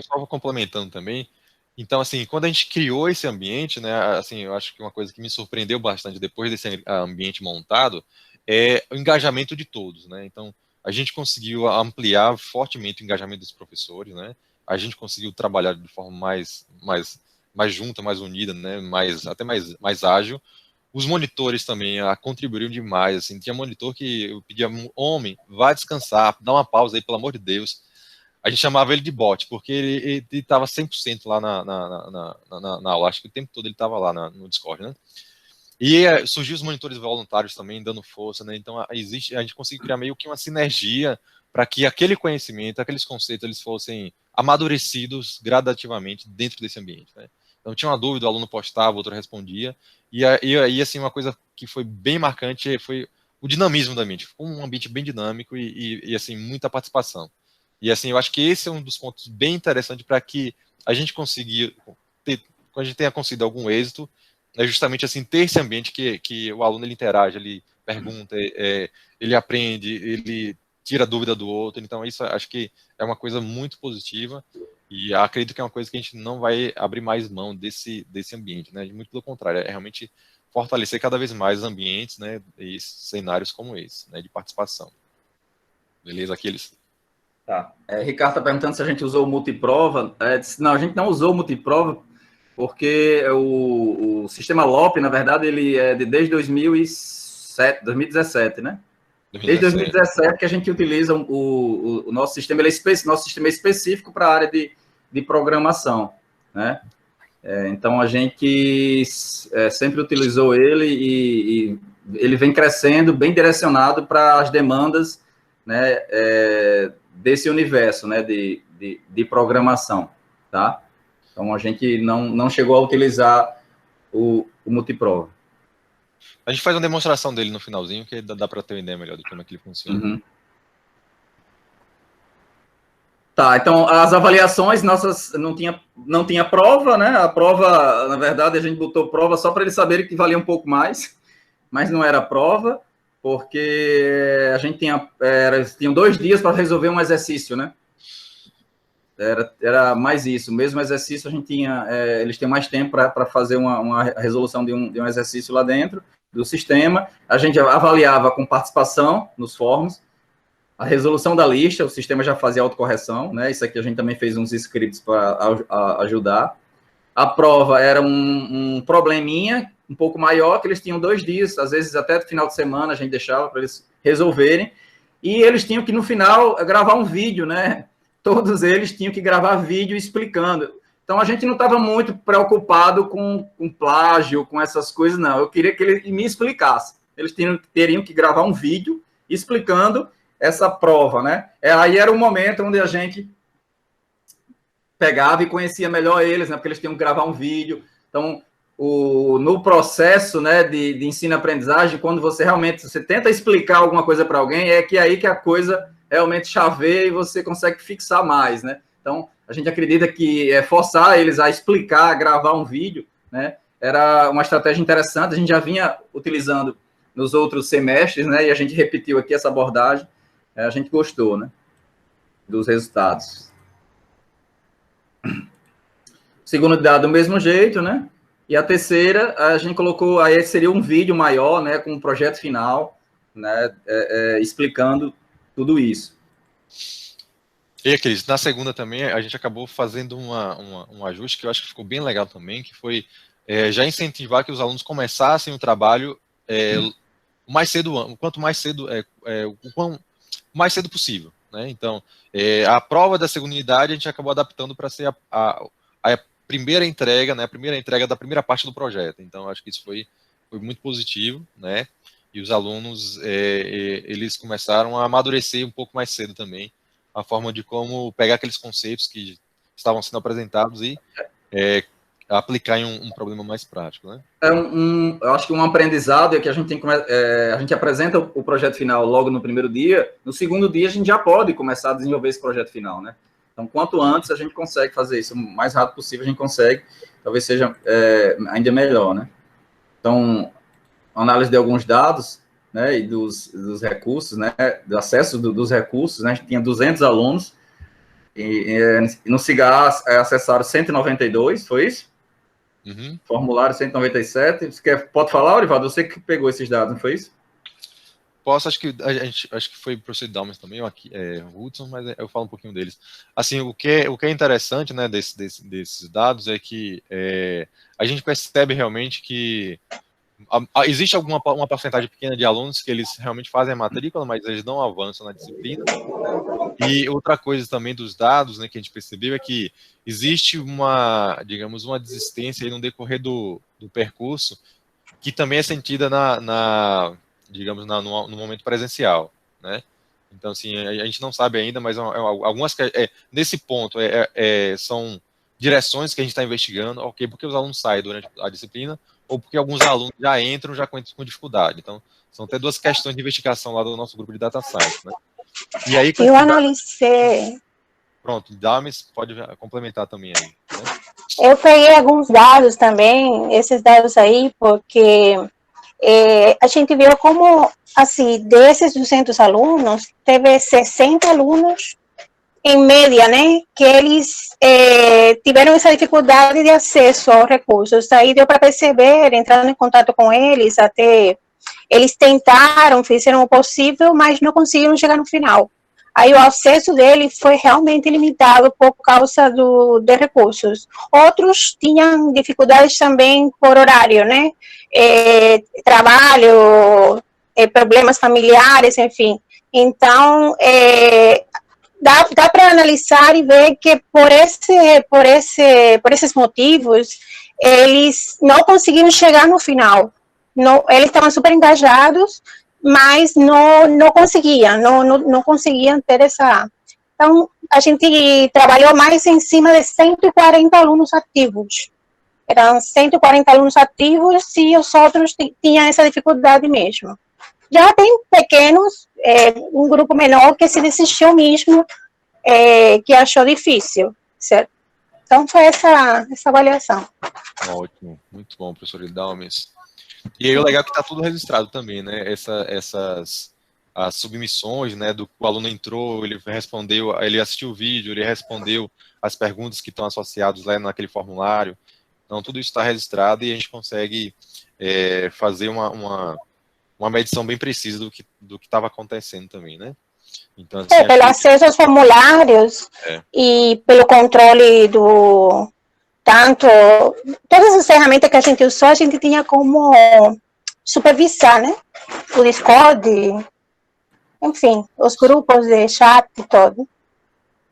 Só complementando também. Então, assim, quando a gente criou esse ambiente, né, assim, eu acho que uma coisa que me surpreendeu bastante depois desse ambiente montado é o engajamento de todos, né? Então, a gente conseguiu ampliar fortemente o engajamento dos professores, né? A gente conseguiu trabalhar de forma mais junta, mais unida, né? Até mais ágil. Os monitores também contribuíram demais, assim. Tinha monitor que eu pedia, homem, vá descansar, dá uma pausa aí, pelo amor de Deus. A gente chamava ele de bot, porque ele estava 100% lá na aula. Acho que o tempo todo ele estava lá no Discord, né? E surgiu os monitores voluntários também, dando força, né? Então, a gente conseguiu criar meio que uma sinergia para que aquele conhecimento, aqueles conceitos, eles fossem amadurecidos gradativamente dentro desse ambiente, né? Então, tinha uma dúvida, o aluno postava, o outro respondia. E aí, assim, uma coisa que foi bem marcante foi o dinamismo da ambiente. Ficou um ambiente bem dinâmico e assim, muita participação. E, assim, eu acho que esse é um dos pontos bem interessantes para que a gente consiga quando a gente tenha conseguido algum êxito, é justamente assim, ter esse ambiente que o aluno ele interage, ele pergunta, ele aprende, ele tira a dúvida do outro. Então, isso acho que é uma coisa muito positiva e acredito que é uma coisa que a gente não vai abrir mais mão desse ambiente, né? Muito pelo contrário, é realmente fortalecer cada vez mais os ambientes, né, e cenários como esse, né, de participação. Beleza, Aquiles? Tá. Ricardo está perguntando se a gente usou o multiprova. Não, a gente não usou o multiprova, porque o sistema LOP, na verdade, ele é desde 2017, né? 2017. Desde 2017 que a gente utiliza o nosso sistema, nosso sistema é específico para a área de programação, né? Então, a gente sempre utilizou ele e ele vem crescendo, bem direcionado para as demandas, né, desse universo, né, de programação, tá? Então, a gente não chegou a utilizar o multiprova. A gente faz uma demonstração dele no finalzinho, que dá para ter uma ideia melhor de como é que ele funciona. Uhum. Tá, então as avaliações nossas não tinha prova, né? A prova, na verdade, a gente botou prova só para eles saberem que valia um pouco mais, mas não era prova, porque a gente tinham 2 dias para resolver um exercício, né? Era mais isso, o mesmo exercício a gente tinha, eles têm mais tempo para fazer uma resolução de um exercício lá dentro do sistema. A gente avaliava com participação nos fóruns, a resolução da lista, o sistema já fazia autocorreção, né? Isso aqui a gente também fez uns scripts para ajudar. A prova era um probleminha um pouco maior, que eles tinham 2 dias, às vezes até no final de semana a gente deixava para eles resolverem, e eles tinham que, no final, gravar um vídeo, né? Todos eles tinham que gravar vídeo explicando. Então, a gente não estava muito preocupado com plágio, com essas coisas, não. Eu queria que ele me explicasse. Eles teriam que gravar um vídeo explicando essa prova, né? Aí era o momento onde a gente pegava e conhecia melhor eles, né? Porque eles tinham que gravar um vídeo. Então, no processo, né, de ensino-aprendizagem, quando você tenta explicar alguma coisa para alguém, é aí que a coisa realmente chaveia e você consegue fixar mais, né? Então, a gente acredita que forçar eles a explicar, a gravar um vídeo, né, era uma estratégia interessante. A gente já vinha utilizando nos outros semestres, né, e a gente repetiu aqui essa abordagem. A gente gostou, né, dos resultados. Segundo dado, do mesmo jeito, né? E a terceira, a gente colocou, aí seria um vídeo maior, né, com um projeto final, né, explicando tudo isso. E, Cris, na segunda também, a gente acabou fazendo um ajuste que eu acho que ficou bem legal também, que foi já incentivar que os alunos começassem o trabalho mais cedo, quanto mais cedo, o mais cedo possível, né? Então, a prova da segunda unidade a gente acabou adaptando para ser a primeira entrega, né? A primeira entrega da primeira parte do projeto. Então, acho que isso foi muito positivo, né? E os alunos, eles começaram a amadurecer um pouco mais cedo também a forma de como pegar aqueles conceitos que estavam sendo apresentados e aplicar em um problema mais prático, né? Eu acho que um aprendizado é que a gente tem a gente apresenta o projeto final logo no primeiro dia. No segundo dia a gente já pode começar a desenvolver esse projeto final, né? Então, quanto antes a gente consegue fazer isso, o mais rápido possível a gente consegue, talvez seja ainda melhor, né? Então, análise de alguns dados, né, e dos recursos, né, do acesso dos recursos, né, a gente tinha 200 alunos, e no CIGA acessaram 192, foi isso? Uhum. Formulário 197, você pode falar, Orivaldo? Você que pegou esses dados, não foi isso? Posso, acho que foi o professor Dalmas também, Hudson, mas eu falo um pouquinho deles. Assim, o que é interessante, né, desses dados é que a gente percebe realmente que existe uma porcentagem pequena de alunos que eles realmente fazem a matrícula, mas eles não avançam na disciplina. E outra coisa também dos dados, né, que a gente percebeu é que existe digamos, uma desistência aí no decorrer do percurso, que também é sentida digamos, no momento presencial, né? Então, assim, a gente não sabe ainda, mas algumas nesse ponto são direções que a gente está investigando, ok, porque os alunos saem durante a disciplina, ou porque alguns alunos já entram já com dificuldade. Então, são até 2 questões de investigação lá do nosso grupo de Data Science, né? E aí, eu analisei... Pronto, Dames pode complementar também aí, né? Eu peguei alguns dados também, esses dados aí, porque a gente viu como, assim, desses 200 alunos, teve 60 alunos, em média, né, que eles tiveram essa dificuldade de acesso aos recursos. Aí deu para perceber, entrando em contato com eles, até eles tentaram, fizeram o possível, mas não conseguiram chegar no final. Aí o acesso dele foi realmente limitado por causa de recursos. Outros tinham dificuldades também por horário, né? Trabalho, problemas familiares, enfim. Então, dá para analisar e ver que por esses motivos, eles não conseguiram chegar no final. Não, eles estavam super engajados, mas não conseguiam ter essa... Então, a gente trabalhou mais em cima de 140 alunos ativos. Eram 140 alunos ativos e os outros tinham essa dificuldade mesmo. Já tem pequenos, um grupo menor que se desistiu mesmo que achou difícil, certo? Então, foi essa avaliação. Ótimo, muito bom, professor Ildames. E aí o legal é que está tudo registrado também, né? As submissões, né? Do que o aluno entrou, ele respondeu, ele assistiu o vídeo, ele respondeu as perguntas que estão associadas lá naquele formulário. Então, tudo isso está registrado e a gente consegue fazer uma medição bem precisa do que estava acontecendo também, né? Então, assim, pelo acesso aos formulários e pelo controle do... todas as ferramentas que a gente usou, a gente tinha como supervisar, né? O Discord, enfim, os grupos de chat e todo.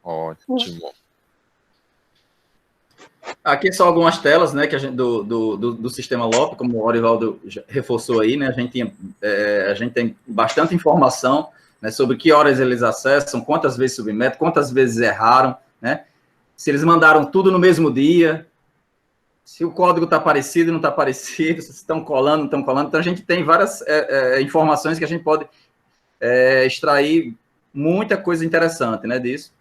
Ótimo. Aqui são algumas telas, né, que a gente, do sistema LOP, como o Orivaldo reforçou aí, né, a gente tem bastante informação, né, sobre que horas eles acessam, quantas vezes submetem, quantas vezes erraram, né, se eles mandaram tudo no mesmo dia, se o código está parecido, não está parecido, se estão colando, não estão colando. Então, a gente tem várias informações que a gente pode extrair muita coisa interessante, né, disso.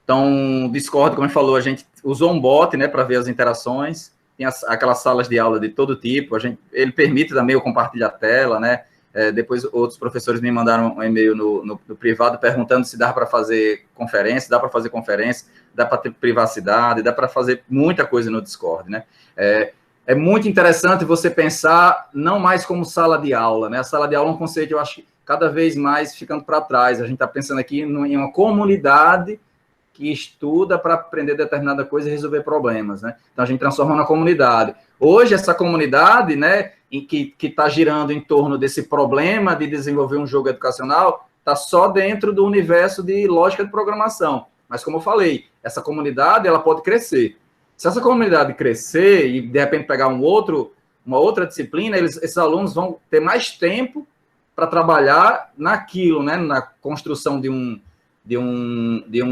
Então, o Discord, como a gente falou, a gente usou um bot, né, para ver as interações, tem aquelas salas de aula de todo tipo, ele permite também eu compartilhar a tela, né, depois outros professores me mandaram um e-mail no privado perguntando se dá para fazer conferência, dá para ter privacidade, dá para fazer muita coisa no Discord, né. É muito interessante você pensar não mais como sala de aula, né, a sala de aula é um conceito, eu acho, cada vez mais ficando para trás, a gente está pensando aqui em uma comunidade que estuda para aprender determinada coisa e resolver problemas, né? Então, a gente transforma na comunidade. Hoje, essa comunidade, né, que está girando em torno desse problema de desenvolver um jogo educacional, está só dentro do universo de lógica de programação. Mas, como eu falei, essa comunidade, ela pode crescer. Se essa comunidade crescer e, de repente, pegar uma outra disciplina, esses alunos vão ter mais tempo para trabalhar naquilo, né, na construção de um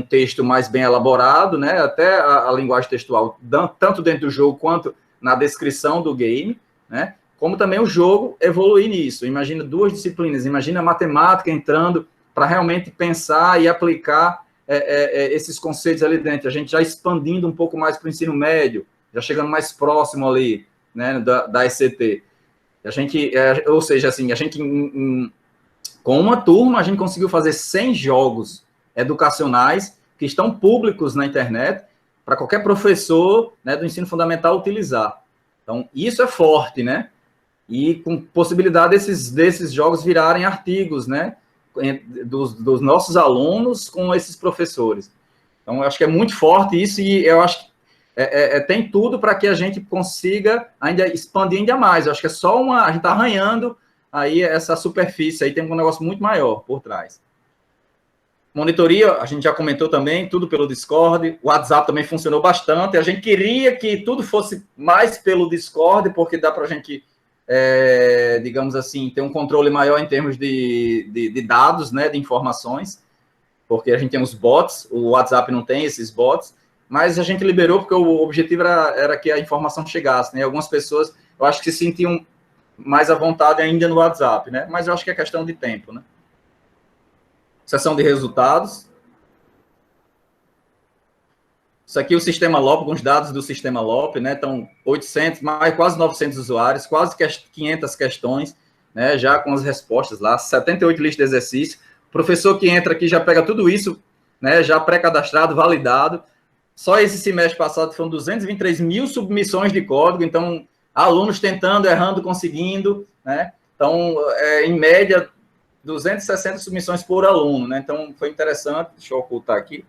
texto mais bem elaborado, né, até a linguagem textual, tanto dentro do jogo quanto na descrição do game, né, como também o jogo evoluir nisso. Imagina duas disciplinas, imagina a matemática entrando para realmente pensar e aplicar esses conceitos ali dentro, a gente já expandindo um pouco mais para o ensino médio, já chegando mais próximo ali, né, da ECT. A gente, ou seja, assim, a gente, com uma turma, a gente conseguiu fazer 100 jogos educacionais que estão públicos na internet para qualquer professor, né, do ensino fundamental utilizar. Então, isso é forte, né? E com possibilidade desses jogos virarem artigos, né, dos nossos alunos com esses professores. Então, eu acho que é muito forte isso e eu acho que tem tudo para que a gente consiga ainda expandir ainda mais. Eu acho que é só a gente está arranhando aí essa superfície, aí tem um negócio muito maior por trás. Monitoria, a gente já comentou também, tudo pelo Discord, o WhatsApp também funcionou bastante, a gente queria que tudo fosse mais pelo Discord, porque dá para a gente, digamos assim, ter um controle maior em termos de dados, né, de informações, porque a gente tem os bots, o WhatsApp não tem esses bots, mas a gente liberou porque o objetivo era que a informação chegasse, né, algumas pessoas, eu acho que se sentiam mais à vontade ainda no WhatsApp, né, mas eu acho que é questão de tempo, né. Seção de resultados. Isso aqui é o sistema LOP, com os dados do sistema LOP, né? Então, 800, mais quase 900 usuários, quase 500 questões, né? Já com as respostas lá, 78 listas de exercício. O professor que entra aqui já pega tudo isso, né? Já pré-cadastrado, validado. Só esse semestre passado foram 223 mil submissões de código, então, alunos tentando, errando, conseguindo, né? Então, em média, 260 submissões por aluno, né? Então, foi interessante. Deixa eu ocultar aqui.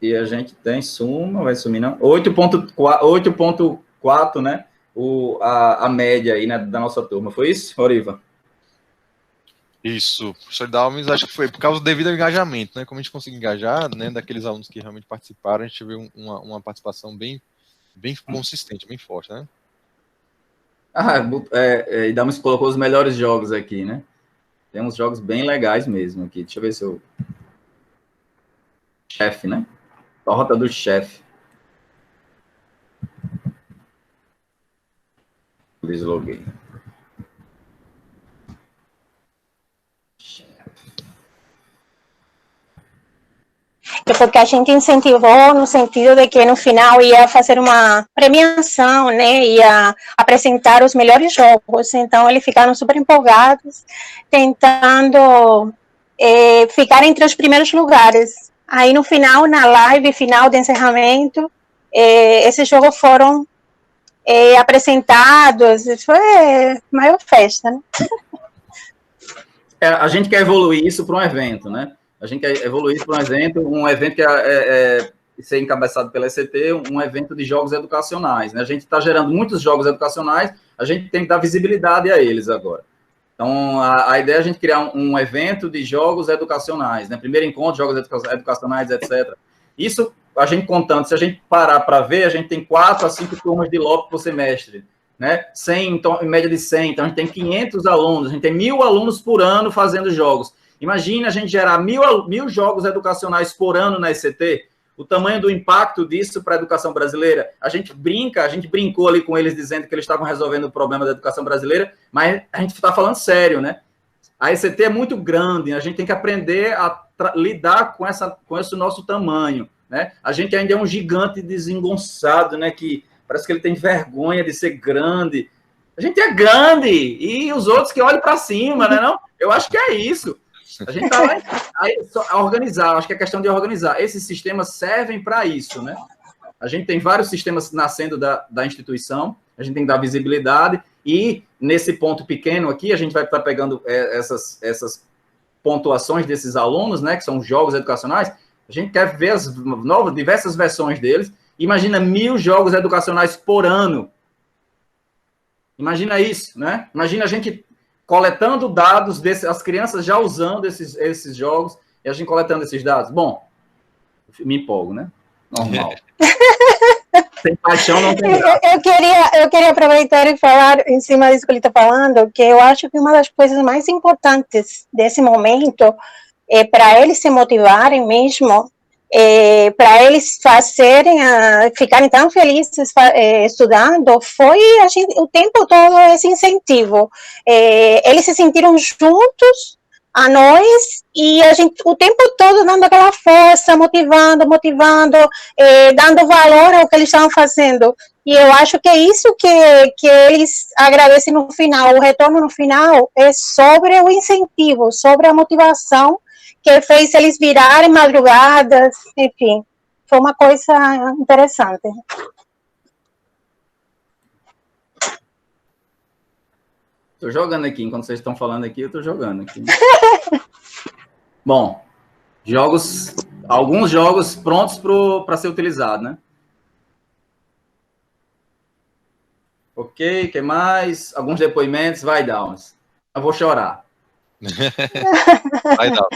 E a gente tem suma, vai sumir não? 8.4, né? A média aí, né, da nossa turma. Foi isso, Oriva? Isso, professor Dalmes, acho que foi por causa do devido ao engajamento, né? Como a gente conseguiu engajar, né, daqueles alunos que realmente participaram, a gente teve uma participação bem consistente, bem forte, né? E Dalmes colocou os melhores jogos aqui, né? Tem uns jogos bem legais mesmo aqui. Deixa eu ver se eu... Chefe, né? A rota do chefe. Desloguei. porque a gente incentivou no sentido de que no final ia fazer uma premiação, né, ia apresentar os melhores jogos, então eles ficaram super empolgados, tentando ficar entre os primeiros lugares. Aí no final, na live final de encerramento, esses jogos foram apresentados, foi maior festa, né? A gente quer evoluir isso para um evento, né? A gente quer evoluir isso para um evento que é ser encabeçado pela ECT, um evento de jogos educacionais, né? A gente está gerando muitos jogos educacionais, a gente tem que dar visibilidade a eles agora. Então, a ideia é a gente criar um evento de jogos educacionais, né? Primeiro encontro, jogos educacionais, etc. Isso, a gente contando, se a gente parar para ver, a gente tem 4 a 5 turmas de LOP por semestre, né? 100, então, em média de 100, então a gente tem 500 alunos, a gente tem 1.000 alunos por ano fazendo jogos. Imagina a gente gerar 1.000 jogos educacionais por ano na ECT, o tamanho do impacto disso para a educação brasileira. A gente brincou ali com eles dizendo que eles estavam resolvendo o problema da educação brasileira, mas a gente está falando sério, né? A ECT é muito grande, a gente tem que aprender a lidar com esse nosso tamanho, né? A gente ainda é um gigante desengonçado, né? Que parece que ele tem vergonha de ser grande. A gente é grande, e os outros que olham para cima, né? Não? Eu acho que é isso. A gente está lá a organizar, acho que é questão de organizar. Esses sistemas servem para isso, né? A gente tem vários sistemas nascendo da instituição, a gente tem que dar visibilidade, e nesse ponto pequeno aqui, a gente vai estar pegando essas pontuações desses alunos, né, que são jogos educacionais, a gente quer ver as diversas versões deles. Imagina 1.000 jogos educacionais por ano. Imagina isso, né? Imagina a gente coletando dados, as crianças já usando esses jogos, e a gente coletando esses dados. Bom, me empolgo, né? Normal. Sem paixão não tem graça. Eu queria aproveitar e falar em cima disso que ele está falando, que eu acho que uma das coisas mais importantes desse momento é para eles se motivarem mesmo, para eles ficarem tão felizes estudando, foi o tempo todo esse incentivo. Eles se sentiram juntos a nós, e a gente o tempo todo dando aquela força, motivando, dando valor ao que eles estavam fazendo. E eu acho que é isso que eles agradecem no final. O retorno no final é sobre o incentivo, sobre a motivação que fez eles virarem madrugadas, enfim, foi uma coisa interessante. Estou jogando aqui, enquanto vocês estão falando aqui, eu estou jogando aqui. Bom, alguns jogos prontos para ser utilizado, né? Ok, o que mais? Alguns depoimentos, vai, Downs. Eu vou chorar. Vai, Downs.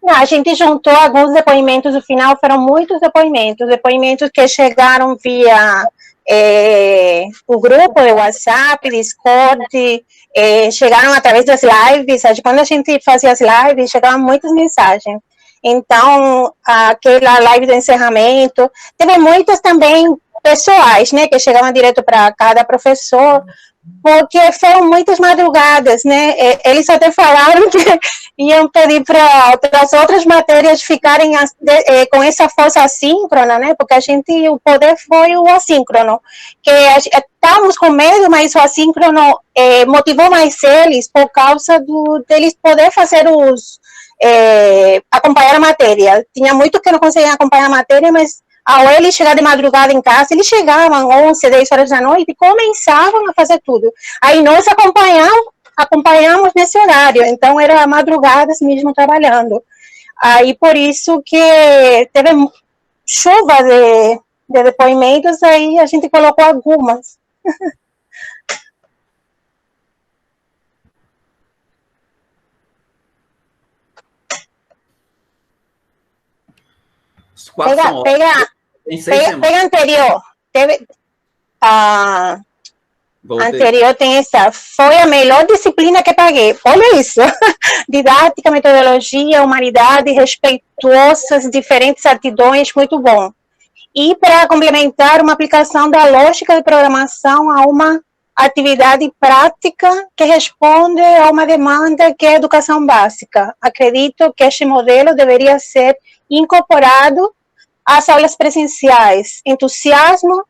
Não, a gente juntou alguns depoimentos, no final foram muitos depoimentos que chegaram via o grupo de WhatsApp, Discord, chegaram através das lives. Quando a gente fazia as lives, chegavam muitas mensagens. Então, aquela live do encerramento, teve muitas também pessoais, né, que chegavam direto para cada professor, porque foram muitas madrugadas, né? Eles até falaram que iam pedir para as outras matérias ficarem com essa força assíncrona, né? Porque o poder foi o assíncrono, que estávamos com medo, mas o assíncrono motivou mais eles por causa deles poder fazer acompanhar a matéria. Tinha muitos que não conseguiam acompanhar a matéria, mas ao eles chegar de madrugada em casa, eles chegavam 11, 10 horas da noite e começavam a fazer tudo. Aí nós acompanhamos nesse horário, então era madrugadas mesmo trabalhando. Aí por isso que teve chuva de depoimentos, aí a gente colocou algumas. Pega anterior. Anterior tem essa. Foi a melhor disciplina que paguei. Olha isso. Didática, metodologia, humanidade, respeitosas, diferentes aptidões, muito bom. E para complementar, uma aplicação da lógica de programação a uma atividade prática que responde a uma demanda que é a educação básica. Acredito que este modelo deveria ser incorporado às aulas presenciais. Entusiasmo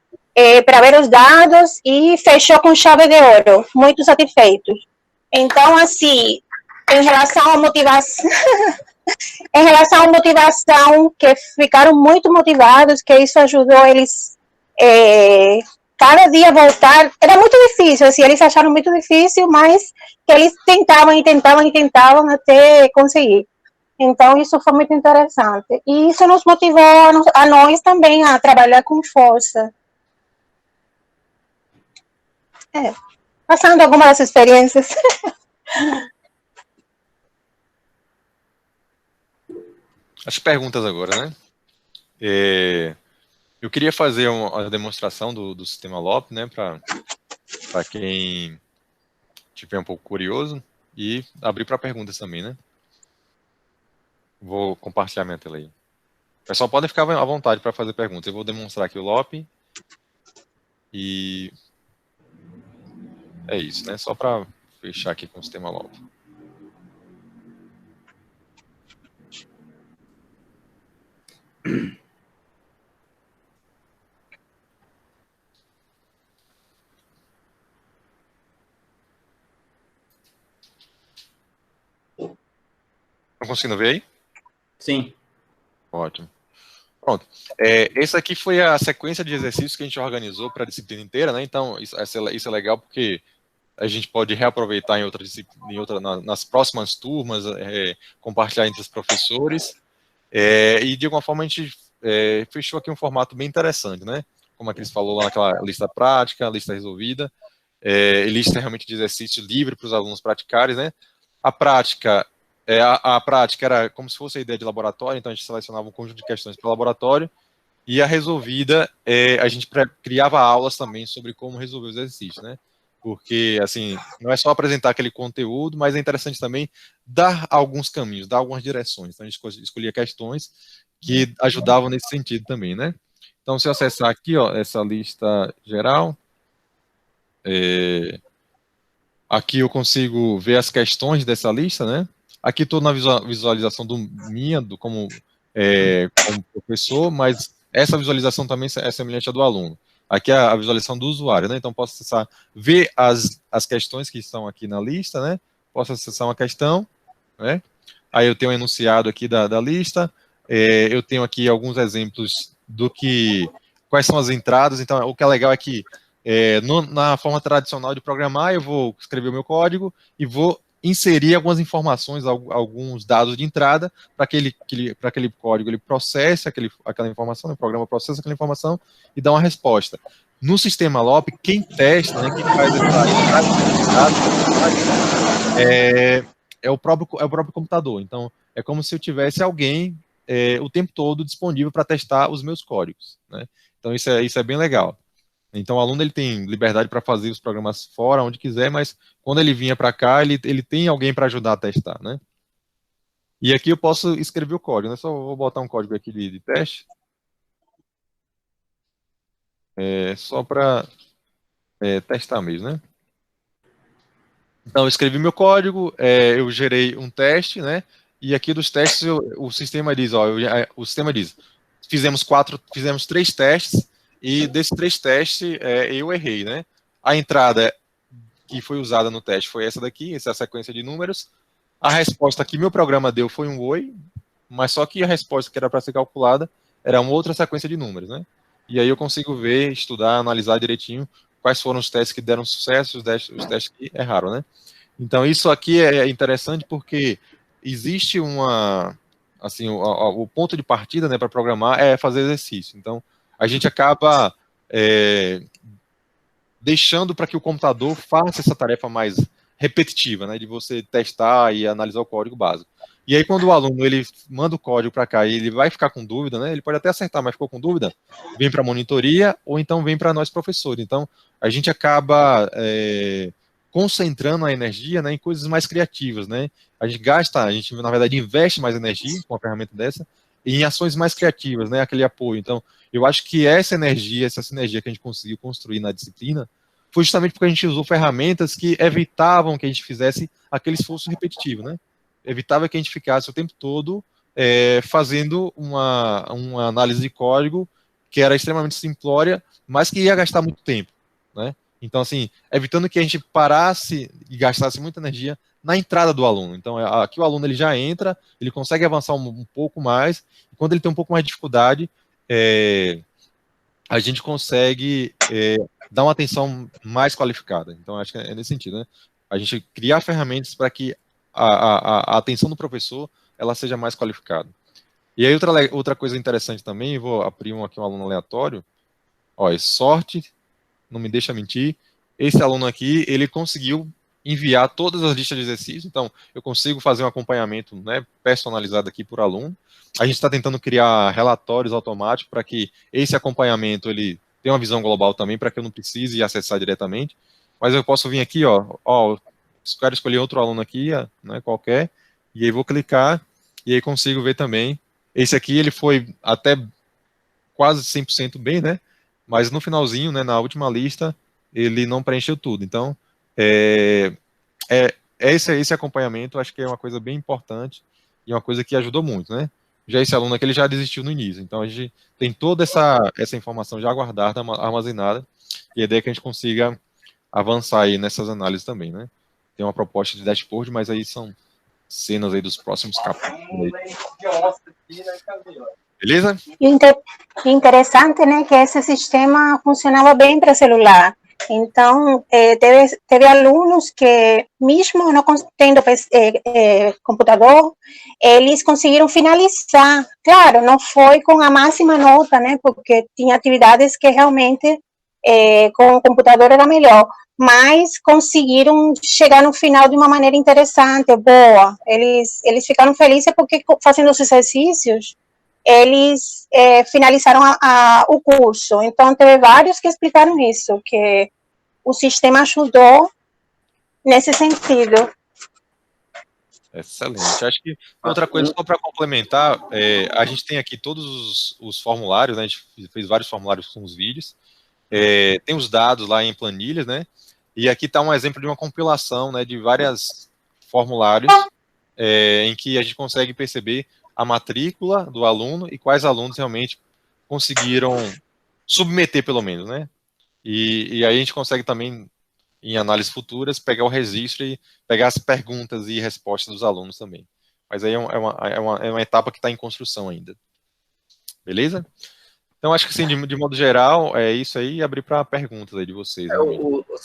para ver os dados e fechou com chave de ouro, muito satisfeitos. Então, assim, em relação à motivação, que ficaram muito motivados, que isso ajudou eles cada dia voltar. Era muito difícil, assim, eles acharam muito difícil, mas que eles tentavam até conseguir. Então, isso foi muito interessante. E isso nos motivou a nós também a trabalhar com força. Passando algumas experiências. As perguntas agora, né? Eu queria fazer uma demonstração do sistema LOP, né? Para quem estiver um pouco curioso, e abrir para perguntas também, né? Vou compartilhar minha tela aí. O pessoal pode ficar à vontade para fazer perguntas. Eu vou demonstrar aqui o LOP. E é isso, né? Só para fechar aqui com o sistema LOP. Estão conseguindo ver aí? Sim. Ótimo. Pronto. Essa aqui foi a sequência de exercícios que a gente organizou para a disciplina inteira, né? Então, isso é legal porque a gente pode reaproveitar nas próximas turmas, compartilhar entre os professores. E, de alguma forma, a gente fechou aqui um formato bem interessante, né? Como a Cris falou lá naquela lista prática, lista resolvida, lista realmente de exercício livre para os alunos praticarem, né? A prática era como se fosse a ideia de laboratório, então a gente selecionava um conjunto de questões para o laboratório, e a resolvida, a gente criava aulas também sobre como resolver os exercícios, né? Porque, assim, não é só apresentar aquele conteúdo, mas é interessante também dar alguns caminhos, dar algumas direções. Então, a gente escolhia questões que ajudavam nesse sentido também, né? Então, se eu acessar aqui, ó, essa lista geral, aqui eu consigo ver as questões dessa lista, né? Aqui estou na visualização como professor, mas essa visualização também é semelhante à do aluno. Aqui é a visualização do usuário, né? Então, posso acessar, ver as questões que estão aqui na lista, né? Posso acessar uma questão, né? Aí eu tenho um enunciado aqui da lista, eu tenho aqui alguns exemplos quais são as entradas. Então, o que é legal é que, na forma tradicional de programar, eu vou escrever o meu código e vou inserir algumas informações, alguns dados de entrada para aquele código, ele processa aquela informação, o programa processa aquela informação e dá uma resposta. No sistema LOP, quem testa, né, quem faz essa entrada é o próprio computador. Então, é como se eu tivesse alguém o tempo todo disponível para testar os meus códigos, né? Então, isso é bem legal. Então, o aluno ele tem liberdade para fazer os programas fora, onde quiser, mas quando ele vinha para cá, ele tem alguém para ajudar a testar, né? E aqui eu posso escrever o código, né? Só vou botar um código aqui de teste. Só para testar mesmo, né? Então, eu escrevi meu código, eu gerei um teste, né? E aqui dos testes, o sistema diz, fizemos 3 testes, e desses 3 testes, eu errei, né? A entrada que foi usada no teste foi essa daqui, essa é a sequência de números. A resposta que meu programa deu foi um oi, mas só que a resposta que era para ser calculada era uma outra sequência de números, né? E aí eu consigo ver, estudar, analisar direitinho quais foram os testes que deram sucesso, os testes que erraram, né? Então, isso aqui é interessante porque existe o ponto de partida, né, para programar é fazer exercício. Então, a gente acaba deixando para que o computador faça essa tarefa mais repetitiva, né, de você testar e analisar o código básico. E aí, quando o aluno ele manda o código para cá e ele vai ficar com dúvida, né, ele pode até acertar, mas ficou com dúvida, vem para a monitoria ou então vem para nós professores. Então, a gente acaba concentrando a energia, né, em coisas mais criativas, né? A gente na verdade investe mais energia com uma ferramenta dessa em ações mais criativas, né, aquele apoio. Então, eu acho que essa sinergia que a gente conseguiu construir na disciplina foi justamente porque a gente usou ferramentas que evitavam que a gente fizesse aquele esforço repetitivo, né? Evitava que a gente ficasse o tempo todo fazendo uma análise de código que era extremamente simplória, mas que ia gastar muito tempo, né? Então, assim, evitando que a gente parasse e gastasse muita energia na entrada do aluno. Então, aqui o aluno ele já entra, ele consegue avançar um pouco mais, e quando ele tem um pouco mais de dificuldade, a gente consegue dar uma atenção mais qualificada. Então, acho que é nesse sentido, né? A gente criar ferramentas para que a atenção do professor ela seja mais qualificada. E aí, outra coisa interessante também, vou abrir aqui um aluno aleatório. Ó, sorte, não me deixa mentir. Esse aluno aqui, ele conseguiu enviar todas as listas de exercícios, então eu consigo fazer um acompanhamento, né, personalizado aqui por aluno. A gente está tentando criar relatórios automáticos para que esse acompanhamento ele tenha uma visão global também, para que eu não precise acessar diretamente. Mas eu posso vir aqui, ó, quero escolher outro aluno aqui, né, qualquer, e aí vou clicar, e aí consigo ver também. Esse aqui, ele foi até quase 100% bem, né, mas no finalzinho, né, na última lista, ele não preencheu tudo. Então, esse acompanhamento, acho que é uma coisa bem importante e uma coisa que ajudou muito, né. Já esse aluno aqui, ele já desistiu no início, então a gente tem toda essa informação já guardada, armazenada, e a ideia é que a gente consiga avançar aí nessas análises também, né. Tem uma proposta de dashboard, mas aí são cenas aí dos próximos capítulos. Beleza? E interessante, né, que esse sistema funcionava bem para celular. Então, teve alunos que, mesmo não tendo computador, eles conseguiram finalizar. Claro, não foi com a máxima nota, né, porque tinha atividades que realmente com o computador era melhor, mas conseguiram chegar no final de uma maneira interessante, boa. Eles ficaram felizes porque, fazendo os exercícios, eles finalizaram o curso. Então, teve vários que explicaram isso, que o sistema ajudou nesse sentido. Excelente. Acho que outra coisa, só para complementar, a gente tem aqui todos os formulários, né? A gente fez vários formulários com os vídeos, tem os dados lá em planilhas, né? E aqui está um exemplo de uma compilação, né, de vários formulários em que a gente consegue perceber a matrícula do aluno e quais alunos realmente conseguiram submeter, pelo menos, né? E aí a gente consegue também, em análises futuras, pegar o registro e pegar as perguntas e respostas dos alunos também. Mas aí é uma etapa que está em construção ainda. Beleza? Então, acho que, sim, de modo geral, é isso aí, abrir para perguntas aí de vocês.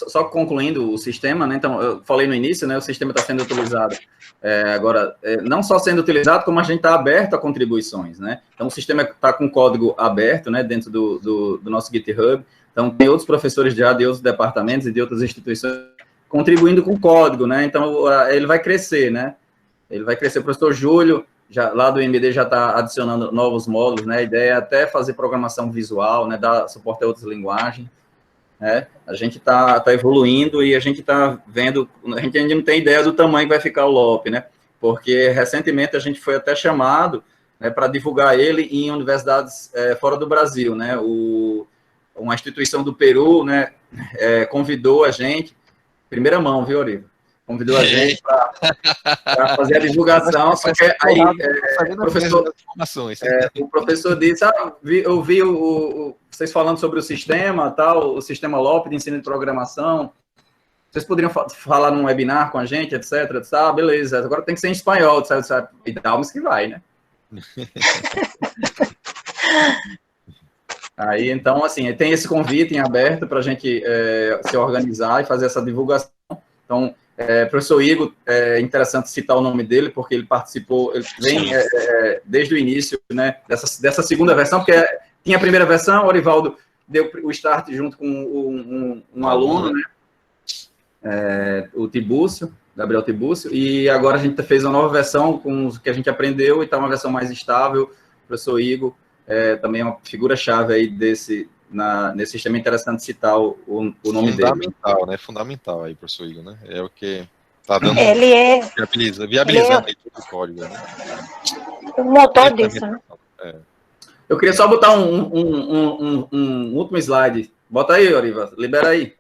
Só concluindo o sistema, né? Então, eu falei no início, né? O sistema está sendo utilizado agora, não só sendo utilizado, como a gente está aberto a contribuições, né? Então, o sistema está com código aberto, né? Dentro do nosso GitHub. Então, tem outros professores já de outros departamentos e de outras instituições contribuindo com código, né? Então, ele vai crescer, né? Ele vai crescer. O professor Júlio, lá do IMD, já está adicionando novos módulos, né? A ideia é até fazer programação visual, né? Dar suporte a outras linguagens, né? A gente está evoluindo e a gente está vendo, a gente ainda não tem ideia do tamanho que vai ficar o LOP, né? Porque recentemente a gente foi até chamado, né, para divulgar ele em universidades fora do Brasil, né? Uma instituição do Peru, né, convidou a gente, primeira mão, viu, Oriva? Convidou a gente para fazer a divulgação, só que aí o professor disse, eu vi vocês falando sobre o sistema, tal, o sistema LOP de ensino de programação, vocês poderiam falar num webinar com a gente, etc. Beleza, agora tem que ser em espanhol, sabe? E Dalmas que vai, né? Aí, então, assim, tem esse convite em aberto para a gente se organizar e fazer essa divulgação. Então, professor Igor, é interessante citar o nome dele, porque ele participou, ele vem desde o início, né, dessa segunda versão, porque tinha a primeira versão, o Orivaldo deu o start junto com um aluno, né, o Tibúcio, Gabriel Tibúcio, e agora a gente fez uma nova versão com o que a gente aprendeu, e está uma versão mais estável. O professor Igor também é uma figura-chave aí nesse sistema. Interessante citar o nome dele. Fundamental, né? Fundamental aí, professor Igor, né? É o que está dando... Ele viabilizando aí todo o código, né? O motor disso, né? Eu queria só botar um último slide. Bota aí, Oriva. Libera aí.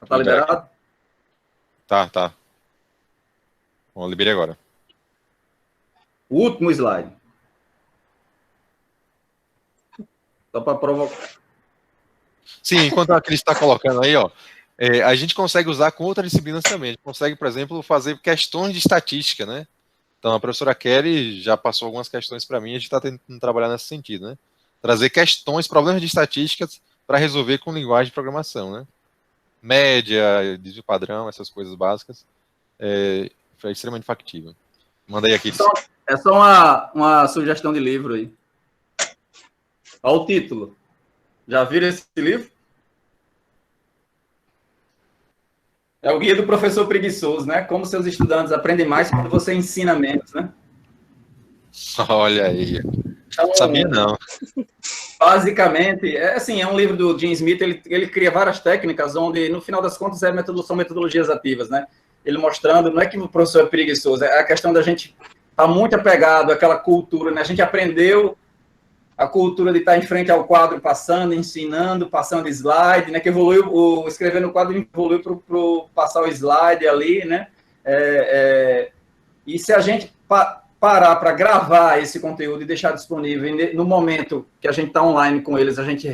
Tá liberado? Tá. Bom, liberei agora. O último slide. Só para provocar. Sim, enquanto a Cris está colocando aí, ó, a gente consegue usar com outras disciplinas também. A gente consegue, por exemplo, fazer questões de estatística, né? Então, a professora Kelly já passou algumas questões para mim, a gente está tentando trabalhar nesse sentido, né? Trazer questões, problemas de estatísticas para resolver com linguagem de programação, né? Média, desvio padrão, essas coisas básicas. Foi extremamente factível. Manda aí aqui. É só uma sugestão de livro aí. Olha o título. Já viram esse livro? É o Guia do Professor Preguiçoso, né? Como seus estudantes aprendem mais quando você ensina menos, né? Olha aí. Então, não sabia, não. Basicamente, é um livro do Jim Smith, ele cria várias técnicas onde, no final das contas, são metodologias ativas, né? Ele mostrando, não é que o professor é preguiçoso, é a questão da gente estar muito apegado àquela cultura, né? A gente aprendeu a cultura de estar em frente ao quadro, passando, ensinando, passando slide, né? Que evoluiu, escrever no quadro evoluiu para passar o slide ali, né? E se a gente parar para gravar esse conteúdo e deixar disponível no momento que a gente está online com eles, a gente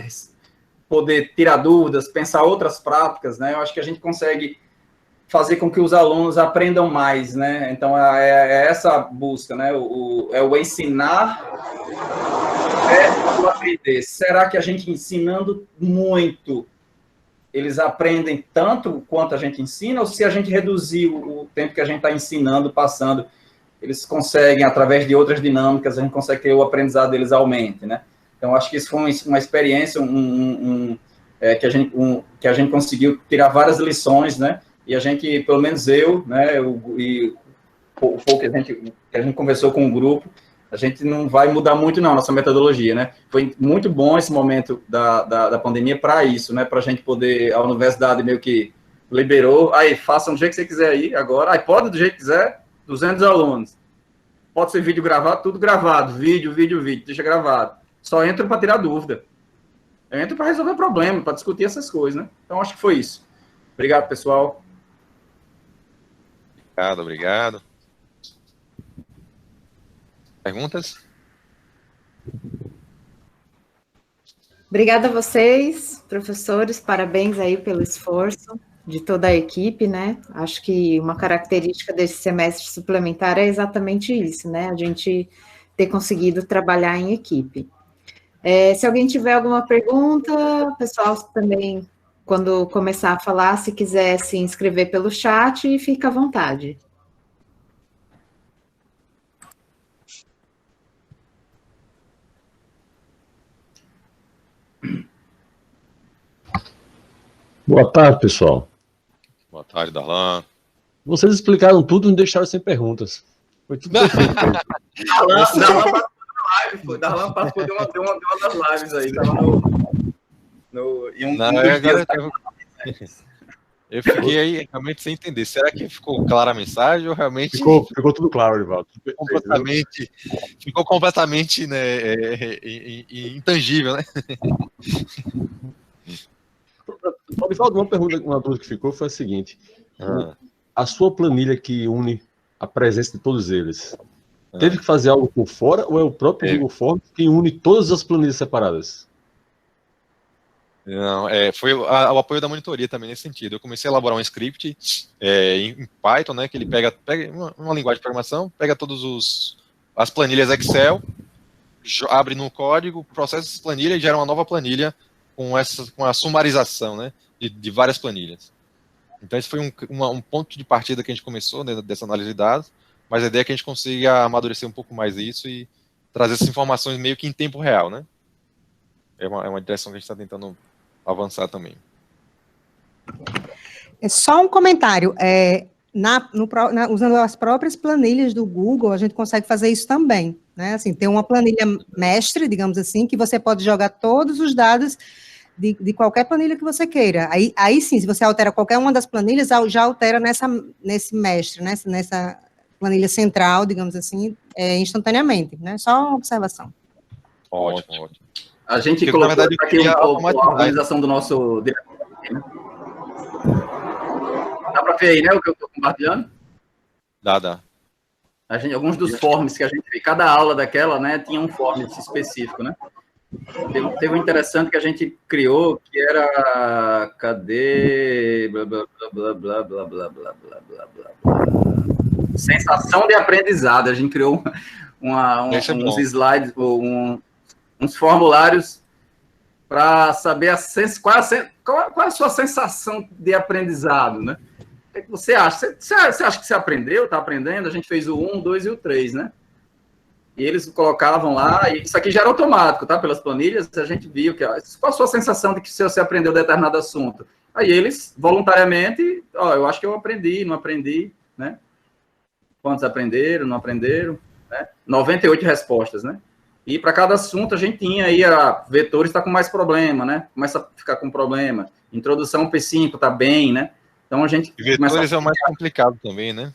poder tirar dúvidas, pensar outras práticas, né? Eu acho que a gente consegue fazer com que os alunos aprendam mais, né? Então, é essa busca, né? O ensinar o aprender. Será que a gente ensinando muito, eles aprendem tanto quanto a gente ensina? Ou se a gente reduzir o tempo que a gente está ensinando, passando, eles conseguem, através de outras dinâmicas, a gente consegue que o aprendizado deles aumente, né? Então, acho que isso foi uma experiência que a gente conseguiu tirar várias lições, né? E a gente, pelo menos eu, né, e o pouco que a gente conversou com o grupo, a gente não vai mudar muito, não, nossa metodologia, né? Foi muito bom esse momento da pandemia para isso, né? Para a gente poder, a universidade meio que liberou, aí, façam do jeito que você quiser aí agora, aí pode do jeito que quiser, 200 alunos. Pode ser vídeo gravado, tudo gravado, vídeo, deixa gravado. Só entra para tirar dúvida. Entra para resolver problema, para discutir essas coisas, né? Então, acho que foi isso. Obrigado, pessoal. Obrigado. Perguntas? Obrigada a vocês, professores, parabéns aí pelo esforço de toda a equipe, né? Acho que uma característica desse semestre suplementar é exatamente isso, né? A gente ter conseguido trabalhar em equipe. Se alguém tiver alguma pergunta, o pessoal também, quando começar a falar, se quiser se inscrever pelo chat, fica à vontade. Boa tarde, pessoal. Boa tarde, Darlan. Vocês explicaram tudo e não deixaram sem perguntas. Foi tudo perfeito. Darlan participou de uma das lives aí. Tava eu fiquei aí realmente sem entender. Será que ficou clara a mensagem ou realmente... Ficou tudo claro, Orivaldo. Ficou completamente né, intangível, né? Orivaldo, uma dúvida que ficou foi a seguinte. A sua planilha que une a presença de todos eles, teve que fazer algo por fora ou é o próprio Google Forms que une todas as planilhas separadas? Não, foi o apoio da monitoria também nesse sentido. Eu comecei a elaborar um script em Python, né, que ele pega uma linguagem de programação, pega todas as planilhas Excel, abre no código, processa essas planilhas e gera uma nova planilha com a sumarização, né, de várias planilhas. Então esse foi um ponto de partida que a gente começou, né, dessa análise de dados, mas a ideia é que a gente consiga amadurecer um pouco mais isso e trazer essas informações meio que em tempo real, né? É uma direção que a gente está tentando avançar também. É só um comentário. Usando as próprias planilhas do Google, a gente consegue fazer isso também, né? Assim, tem uma planilha mestre, digamos assim, que você pode jogar todos os dados de qualquer planilha que você queira. Aí sim, se você altera qualquer uma das planilhas, já altera nesse mestre, né? Nessa planilha central, digamos assim, instantaneamente, né? Só uma observação. Ótimo. A gente colocou aqui a organização do nosso diretor. Dá para ver aí, né, o que eu estou compartilhando? Dá. alguns dos forms que a gente fez, cada aula daquela, né, tinha um form específico, né? Teve um interessante que a gente criou, que era, cadê, blá, blá, blá, blá, blá, blá, blá, blá, blá, blá, blá. Sensação de aprendizado. A gente criou uns slides, uns formulários para saber qual é a sua sensação de aprendizado, né? O que você acha? Você acha que você aprendeu, está aprendendo? A gente fez o 1, o 2 e o 3, né? E eles colocavam lá, e isso aqui já era automático, tá? Pelas planilhas, a gente viu que, qual a sua sensação de que você aprendeu determinado assunto? Aí eles, voluntariamente, eu acho que eu aprendi, não aprendi, né? Quantos aprenderam, não aprenderam, né? 98 respostas, né? E para cada assunto a gente tinha aí, vetores está com mais problema, né? Começa a ficar com problema. Introdução P5 está bem, né? Então a gente... Vetores é o mais complicado também, né?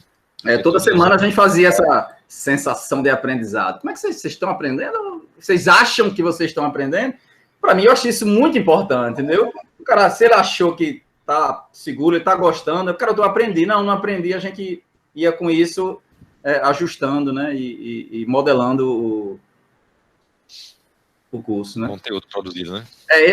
Toda semana a gente fazia essa sensação de aprendizado. Como é que vocês estão aprendendo? Vocês acham que vocês estão aprendendo? Para mim, eu acho isso muito importante, entendeu? O cara, se ele achou que tá seguro, ele tá gostando, eu aprendi. Não aprendi, a gente ia com isso ajustando, né? E modelando o curso, né? Conteúdo produzido, né?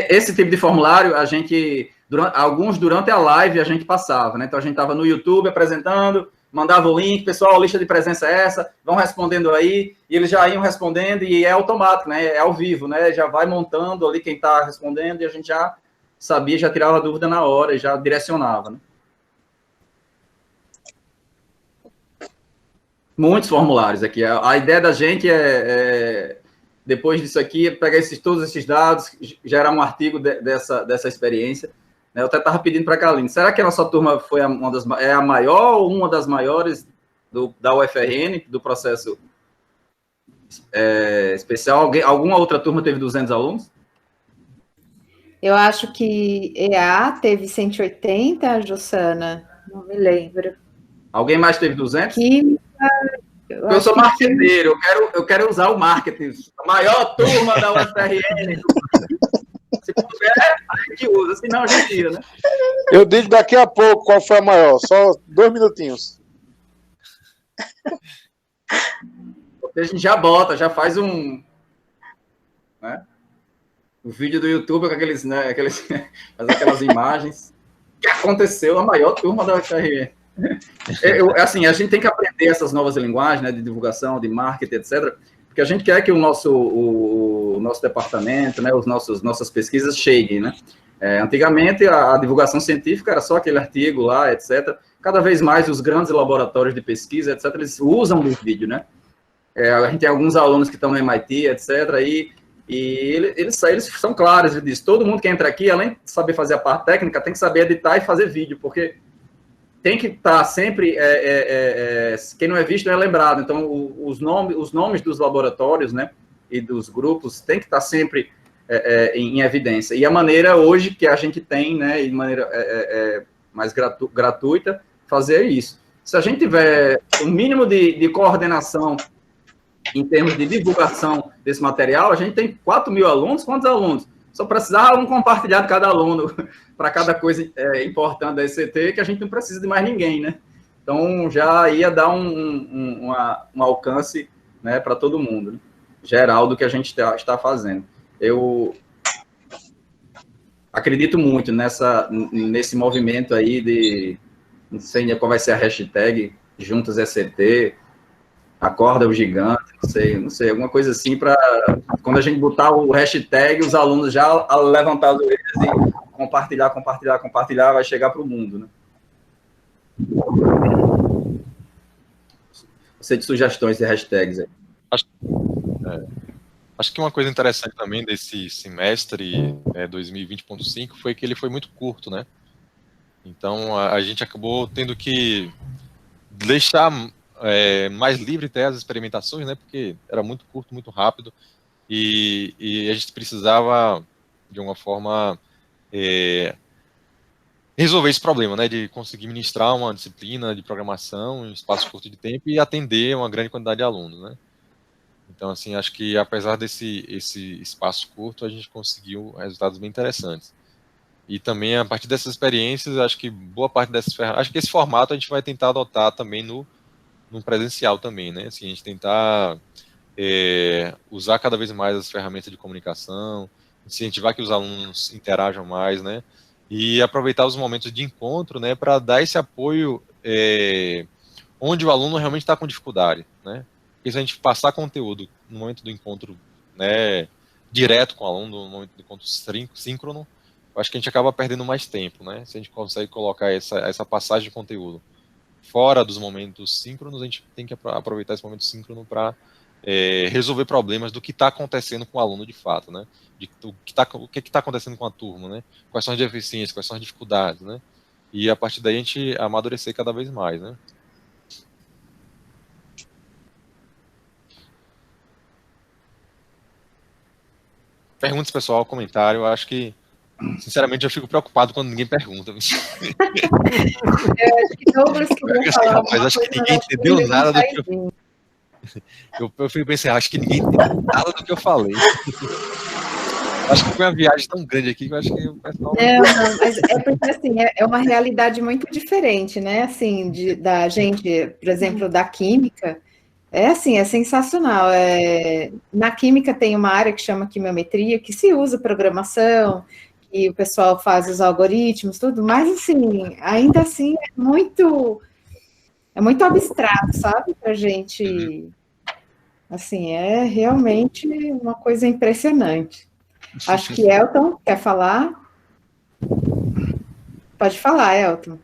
Esse tipo de formulário, a gente... Alguns durante a live a gente passava, né? Então a gente estava no YouTube apresentando, mandava o link, pessoal, a lista de presença é essa, vão respondendo aí, e eles já iam respondendo, e é automático, né? É ao vivo, né? Já vai montando ali quem está respondendo, e a gente já sabia, já tirava a dúvida na hora, e já direcionava, né? Muitos formulários aqui. A ideia da gente depois disso aqui, pegar todos esses dados, gerar um artigo dessa experiência. Eu até estava pedindo para a Kaline, será que a nossa turma foi a maior ou uma das maiores da UFRN, do processo especial? Alguma outra turma teve 200 alunos? Eu acho que EA teve 180, Jussana, não me lembro. Alguém mais teve 200? Química... Eu sou marqueteiro, eu quero usar o marketing. A maior turma da UFRN. Se puder, a gente usa, senão a gente tira, né? Eu digo daqui a pouco qual foi a maior, só 2 minutinhos. A gente já bota, já faz um vídeo do YouTube com aquelas imagens. O que aconteceu? A maior turma da UFRN. Assim, a gente tem que aprender essas novas linguagens, né, de divulgação, de marketing, etc., porque a gente quer que o nosso departamento, né, nossas pesquisas cheguem, né? Antigamente, a divulgação científica era só aquele artigo lá, etc. Cada vez mais, os grandes laboratórios de pesquisa, etc., eles usam o vídeo, né? A gente tem alguns alunos que estão no MIT, etc., e eles são claros disso. Todo mundo que entra aqui, além de saber fazer a parte técnica, tem que saber editar e fazer vídeo, porque tem que estar sempre, quem não é visto não é lembrado. Então, os nomes dos laboratórios, né, e dos grupos tem que estar sempre em evidência. E a maneira hoje que a gente tem, né, de maneira mais gratuita, fazer isso. Se a gente tiver um mínimo de coordenação em termos de divulgação desse material, a gente tem 4.000 alunos. Quantos alunos? Só precisava compartilhar de cada aluno para cada coisa importante da ECT, que a gente não precisa de mais ninguém, né? Então, já ia dar um alcance, né, para todo mundo, né? Geral do que a gente está fazendo. Eu acredito muito nesse movimento aí não sei qual vai ser a hashtag, Juntos ECT, Acorda o Gigante, não sei, alguma coisa assim, para quando a gente botar o hashtag, os alunos já levantar as orelhas e compartilhar, vai chegar para o mundo, né? Você de sugestões de hashtags aí. Acho que uma coisa interessante também desse semestre 2020.5 foi que ele foi muito curto, né? Então, a gente acabou tendo que deixar mais livre até as experimentações, né? Porque era muito curto, muito rápido, e a gente precisava, de uma forma, resolver esse problema, né? De conseguir ministrar uma disciplina de programação em um espaço curto de tempo e atender uma grande quantidade de alunos, né? Então, assim, acho que apesar esse espaço curto, a gente conseguiu resultados bem interessantes. E também, a partir dessas experiências, acho que boa parte dessas ferramentas, acho que esse formato a gente vai tentar adotar também no no presencial também, né? Assim, a gente tentar usar cada vez mais as ferramentas de comunicação, incentivar que os alunos interajam mais, né? E aproveitar os momentos de encontro, né, para dar esse apoio onde o aluno realmente está com dificuldade, né? Porque se a gente passar conteúdo no momento do encontro, né, direto com o aluno, no momento do encontro síncrono, eu acho que a gente acaba perdendo mais tempo, né? Se a gente consegue colocar essa passagem de conteúdo fora dos momentos síncronos, a gente tem que aproveitar esse momento síncrono para resolver problemas do que está acontecendo com o aluno de fato, né? O que está acontecendo com a turma, né? Quais são as deficiências, quais são as dificuldades, né? E a partir daí a gente amadurecer cada vez mais, né? Perguntas, pessoal, comentário, eu acho que, sinceramente, eu fico preocupado quando ninguém pergunta. Eu acho que Douglas queria falar. Rapaz, acho que ninguém entendeu nada do que eu fico pensando, acho que ninguém entendeu nada do que eu falei. Acho que foi uma viagem tão grande aqui que eu acho que o pessoal... Não, mas é porque, assim, é uma realidade muito diferente, né? Assim, da gente, por exemplo, da química, assim, é sensacional. Na química tem uma área que chama quimiometria, que se usa programação, e o pessoal faz os algoritmos, tudo, mas, assim, ainda assim, é muito abstrato, sabe? Pra gente, assim, é realmente uma coisa impressionante. Acho que Elton quer falar. Pode falar, Elton.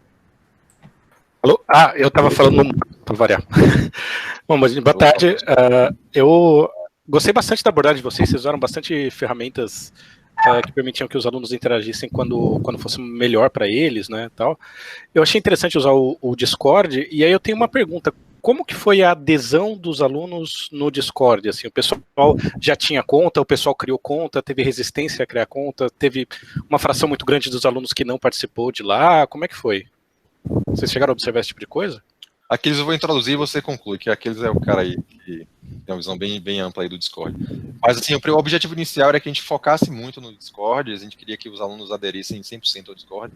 Alô? Eu estava falando para variar. Bom, mas boa tarde. Eu gostei bastante da abordagem de vocês usaram bastante ferramentas que permitiam que os alunos interagissem quando fosse melhor para eles, né, tal. Eu achei interessante usar o Discord, e aí eu tenho uma pergunta. Como que foi a adesão dos alunos no Discord? Assim, o pessoal já tinha conta, o pessoal criou conta, teve resistência a criar conta, teve uma fração muito grande dos alunos que não participou de lá, como é que foi? Vocês chegaram a observar esse tipo de coisa? Aqueles eu vou introduzir e você conclui, que aqueles é o cara aí que tem uma visão bem ampla aí do Discord. Mas assim, o objetivo inicial era que a gente focasse muito no Discord, a gente queria que os alunos aderissem 100% ao Discord,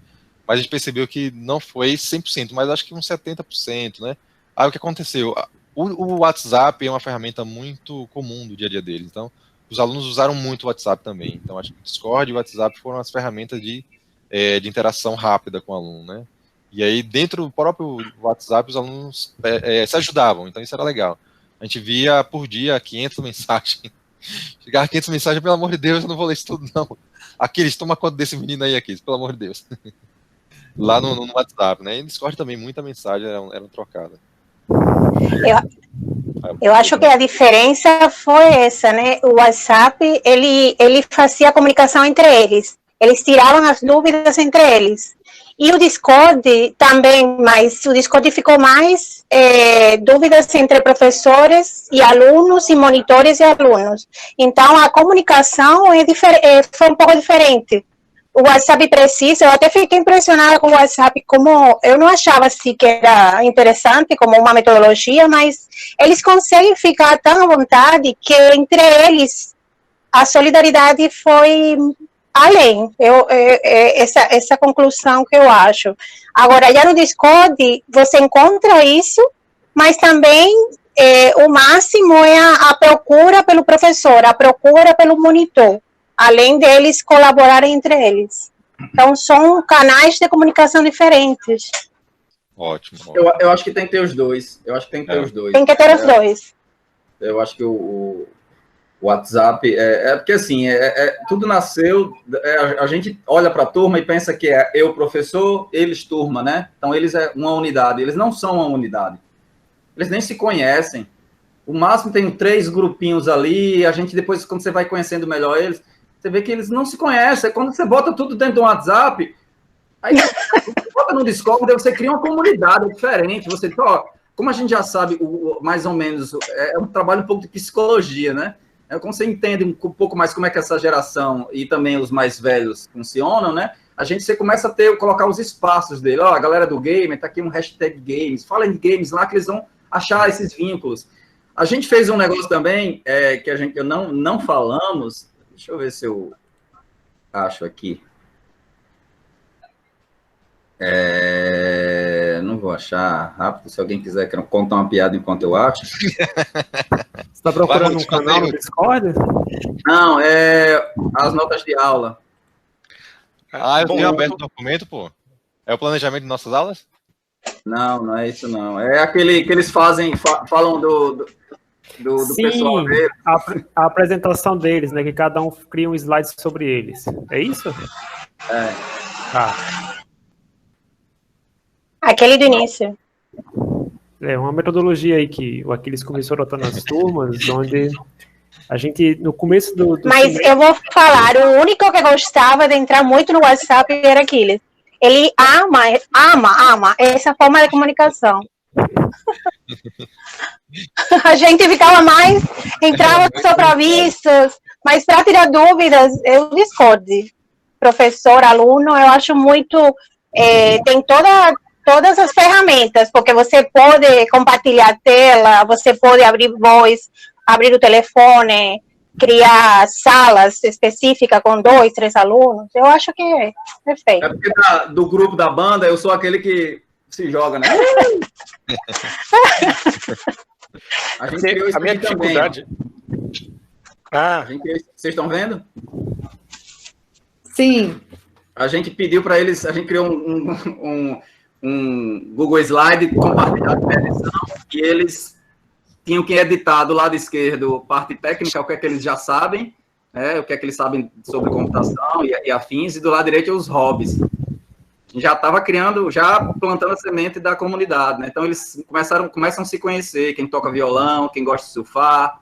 mas a gente percebeu que não foi 100%, mas acho que uns 70%, né? Aí o que aconteceu? O WhatsApp é uma ferramenta muito comum do dia a dia deles, então os alunos usaram muito o WhatsApp também. Então acho que o Discord e o WhatsApp foram as ferramentas de interação rápida com o aluno, né? E aí dentro do próprio WhatsApp os alunos se ajudavam, então isso era legal. A gente via por dia 500 mensagens. Chegava 500 mensagens, pelo amor de Deus, eu não vou ler isso tudo não. Aquiles, toma conta desse menino aí, Aquiles, pelo amor de Deus. Lá no WhatsApp, né? E no Discord também muita mensagem eram trocadas. Eu acho que a diferença foi essa, né? O WhatsApp, ele fazia a comunicação entre eles. Eles tiravam as dúvidas entre eles. E o Discord também, mas o Discord ficou mais dúvidas entre professores e alunos, e monitores e alunos. Então, a comunicação foi um pouco diferente. O WhatsApp precisa, eu até fiquei impressionada com o WhatsApp, como eu não achava assim que era interessante como uma metodologia, mas eles conseguem ficar tão à vontade que entre eles a solidariedade foi além. Essa conclusão que eu acho. Agora, já no Discord, você encontra isso, mas também o máximo é a procura pelo professor, a procura pelo monitor, além deles colaborarem entre eles. Então, são canais de comunicação diferentes. Ótimo. Eu acho que tem que ter os dois. Eu acho que tem que ter os dois. Tem que ter os dois. Eu acho que o WhatsApp... porque, assim, tudo nasceu... a gente olha para a turma e pensa que é eu, professor, eles, turma, né? Então, eles é uma unidade. Eles não são uma unidade. Eles nem se conhecem. O máximo tem 3 grupinhos ali, e a gente depois, quando você vai conhecendo melhor eles... Você vê que eles não se conhecem. Quando você bota tudo dentro do WhatsApp, aí você bota no Discord, você cria uma comunidade diferente. Você, como a gente já sabe, mais ou menos, é um trabalho um pouco de psicologia, né? Como você entende um pouco mais como é que essa geração e também os mais velhos funcionam, né? Você começa a colocar os espaços dele. A galera do game, tá aqui um hashtag games. Fala em games lá que eles vão achar esses vínculos. A gente fez um negócio também que eu não falamos. Deixa eu ver se eu acho aqui. Não vou achar rápido. Se alguém quiser contar uma piada enquanto eu acho. Você está procurando um canal no Discord? Não, é as notas de aula. Eu tenho aberto o documento, pô. É o planejamento de nossas aulas? Não, não é isso não. É aquele que eles falam do Sim, pessoal dele. A apresentação deles, né? Que cada um cria um slide sobre eles. É isso? É. Aquele do início. É uma metodologia aí que o Aquiles começou adotando nas turmas, onde a gente, no começo do Mas eu vou falar, o único que gostava de entrar muito no WhatsApp era Aquiles. Ele ama essa forma de comunicação. A gente ficava mais, entrava só para vistos, mas para tirar dúvidas, eu discordo. Professor, aluno, eu acho muito, tem todas as ferramentas, porque você pode compartilhar a tela, você pode abrir voz, abrir o telefone, criar salas específicas com 2, 3 alunos. Eu acho que é perfeito. É porque do grupo da banda, eu sou aquele que se joga, né? A gente criou isso a minha dificuldade. Vocês estão vendo? Sim. A gente pediu para eles, a gente criou um Google Slide compartilhado de edição, e eles tinham que editar do lado esquerdo parte técnica, o que é que eles já sabem, né, o que é que eles sabem sobre computação e afins, e do lado direito os hobbies. Já estava criando, já plantando a semente da comunidade, né? Então eles começam a se conhecer, quem toca violão, quem gosta de surfar,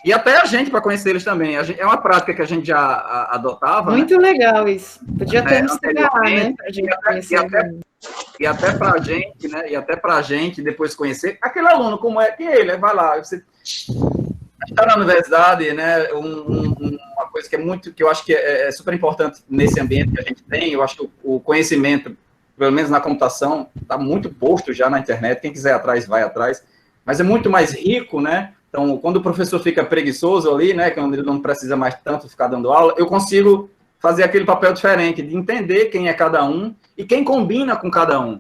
e até a gente para conhecer eles também. É uma prática que a gente já adotava. Muito, né? Legal isso. Podia ter né? Pra gente conhecer. E até pra gente, né? E até pra gente depois conhecer aquele aluno, como é que ele, vai lá. Você está na universidade, né? Uma coisa que eu acho que é super importante nesse ambiente que a gente tem. Eu acho que o conhecimento, pelo menos na computação, está muito posto já na internet. Quem quiser ir atrás, vai atrás. Mas é muito mais rico, né? Então, quando o professor fica preguiçoso ali, né? Quando ele não precisa mais tanto ficar dando aula, eu consigo fazer aquele papel diferente, de entender quem é cada um e quem combina com cada um.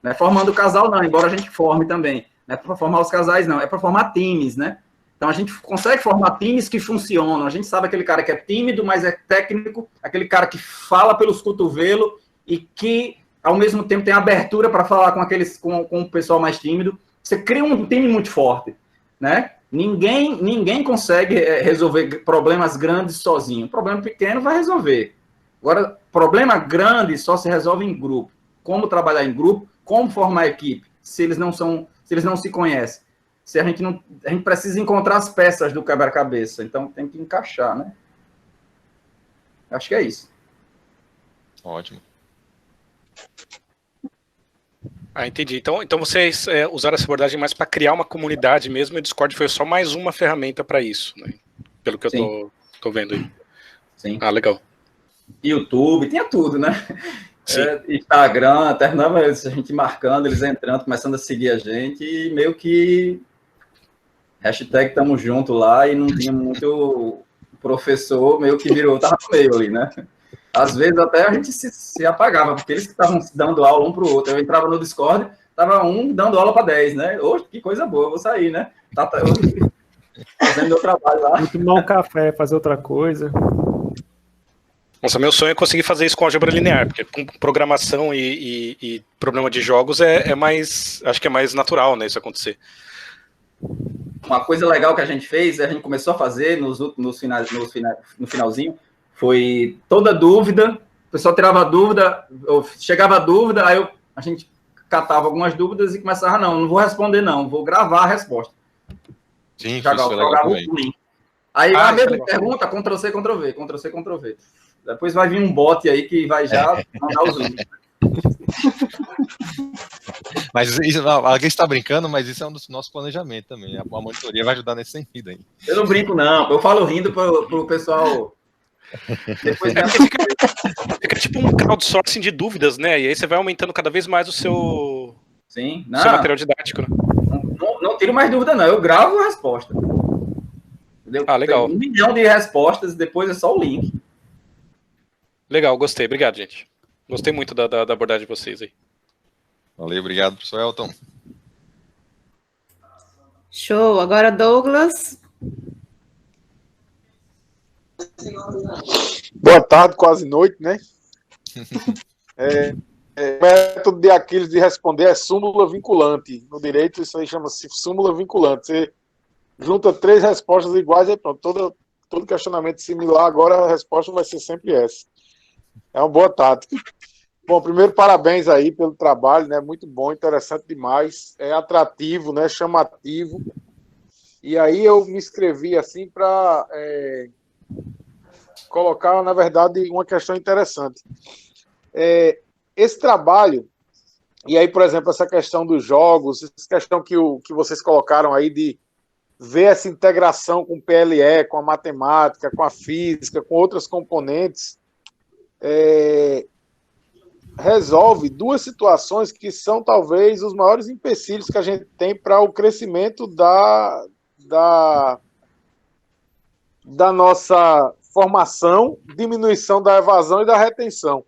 Né? Formando o casal, não, embora a gente forme também. Não é para formar os casais, não, é para formar times, né? Então, a gente consegue formar times que funcionam. A gente sabe aquele cara que é tímido, mas é técnico, aquele cara que fala pelos cotovelos e que, ao mesmo tempo, tem abertura para falar com o pessoal mais tímido. Você cria um time muito forte, né? Ninguém consegue resolver problemas grandes sozinho. Problema pequeno vai resolver. Agora, problema grande só se resolve em grupo. Como trabalhar em grupo, como formar equipe, se eles não se conhecem. Se a gente precisa encontrar as peças do quebra-cabeça, então tem que encaixar, né? Acho que é isso. Ótimo. Entendi. Então vocês usaram essa abordagem mais para criar uma comunidade mesmo, e o Discord foi só mais uma ferramenta para isso, né? Pelo que eu tô vendo aí. Sim. Legal. YouTube, tinha tudo, né? Instagram, terminava a gente marcando, eles entrando, começando a seguir a gente, e meio que hashtag tamo junto lá, e não tinha muito professor, meio que tava no meio ali, né? Às vezes até a gente se apagava, porque eles estavam dando aula um para o outro. Eu entrava no Discord, tava um dando aula para 10, né? Oxe, que coisa boa, eu vou sair, né? Fazendo meu trabalho lá. Vou tomar um café, fazer outra coisa. Nossa, meu sonho é conseguir fazer isso com álgebra linear, porque com programação e problema de jogos acho que é mais natural, né, isso acontecer. Uma coisa legal que a gente fez, a gente começou a fazer no finalzinho, foi toda dúvida, o pessoal tirava dúvida, chegava a dúvida, aí a gente catava algumas dúvidas e começava, não vou responder não, vou gravar a resposta. Sim, jogava o link. Aí a mesma pergunta, Ctrl+C, Ctrl+V, Ctrl+C, Ctrl+V. Depois vai vir um bot aí que vai já mandar os links. Mas isso, alguém está brincando, mas isso é um dos nossos planejamentos também. A monitoria vai ajudar nesse sentido aí. Eu não brinco, não. Eu falo rindo para o pessoal. Depois fica tipo um crowdsourcing de dúvidas, né? E aí você vai aumentando cada vez mais o seu, seu material didático, né? Não tiro mais dúvida, não. Eu gravo a resposta. Entendeu? Legal. Tem 1 milhão de respostas, depois é só o link. Legal, gostei. Obrigado, gente. Gostei muito da abordagem de vocês aí. Valeu, obrigado, professor Elton. Show. Agora, Douglas. Boa tarde, quase noite, né? O método de Aquiles de responder é súmula vinculante. No direito, isso aí chama-se súmula vinculante. Você junta 3 respostas iguais e pronto. Todo questionamento similar, agora a resposta vai ser sempre essa. É uma boa tática. Bom, primeiro, parabéns aí pelo trabalho, né? Muito bom, interessante demais. É atrativo, né? Chamativo. E aí eu me inscrevi assim para colocar, na verdade, uma questão interessante. Esse trabalho, e aí, por exemplo, essa questão dos jogos, essa questão que vocês colocaram aí de ver essa integração com o PLE, com a matemática, com a física, com outras componentes, resolve 2 situações que são talvez os maiores empecilhos que a gente tem para o crescimento da nossa formação, diminuição da evasão e da retenção,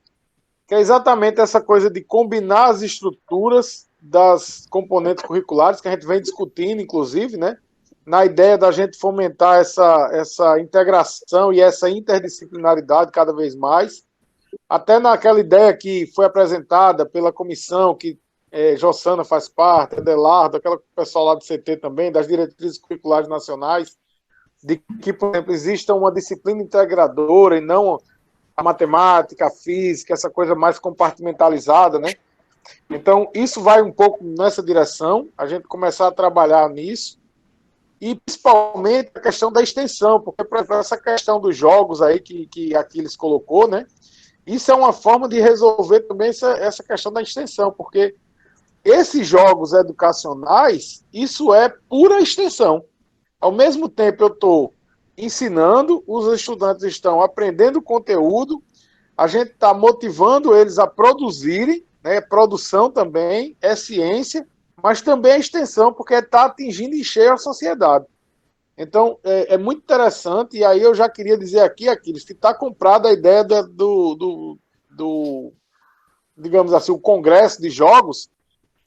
que é exatamente essa coisa de combinar as estruturas das componentes curriculares, que a gente vem discutindo, inclusive, né, na ideia da gente fomentar essa integração e essa interdisciplinaridade cada vez mais, até naquela ideia que foi apresentada pela comissão, que Jossana faz parte, Adelardo, aquela pessoal lá do CT também, das diretrizes curriculares nacionais, de que, por exemplo, exista uma disciplina integradora e não a matemática, a física, essa coisa mais compartimentalizada, né? Então, isso vai um pouco nessa direção, a gente começar a trabalhar nisso, e principalmente a questão da extensão, porque, por exemplo, essa questão dos jogos aí que Aquiles colocou, né? Isso é uma forma de resolver também essa questão da extensão, porque esses jogos educacionais, isso é pura extensão. Ao mesmo tempo, eu estou ensinando, os estudantes estão aprendendo conteúdo, a gente está motivando eles a produzirem, né? Produção também, é ciência, mas também é extensão, porque está atingindo em cheio a sociedade. Então, é muito interessante, e aí eu já queria dizer aqui, Aquiles, que está comprada a ideia do, digamos assim, o congresso de jogos.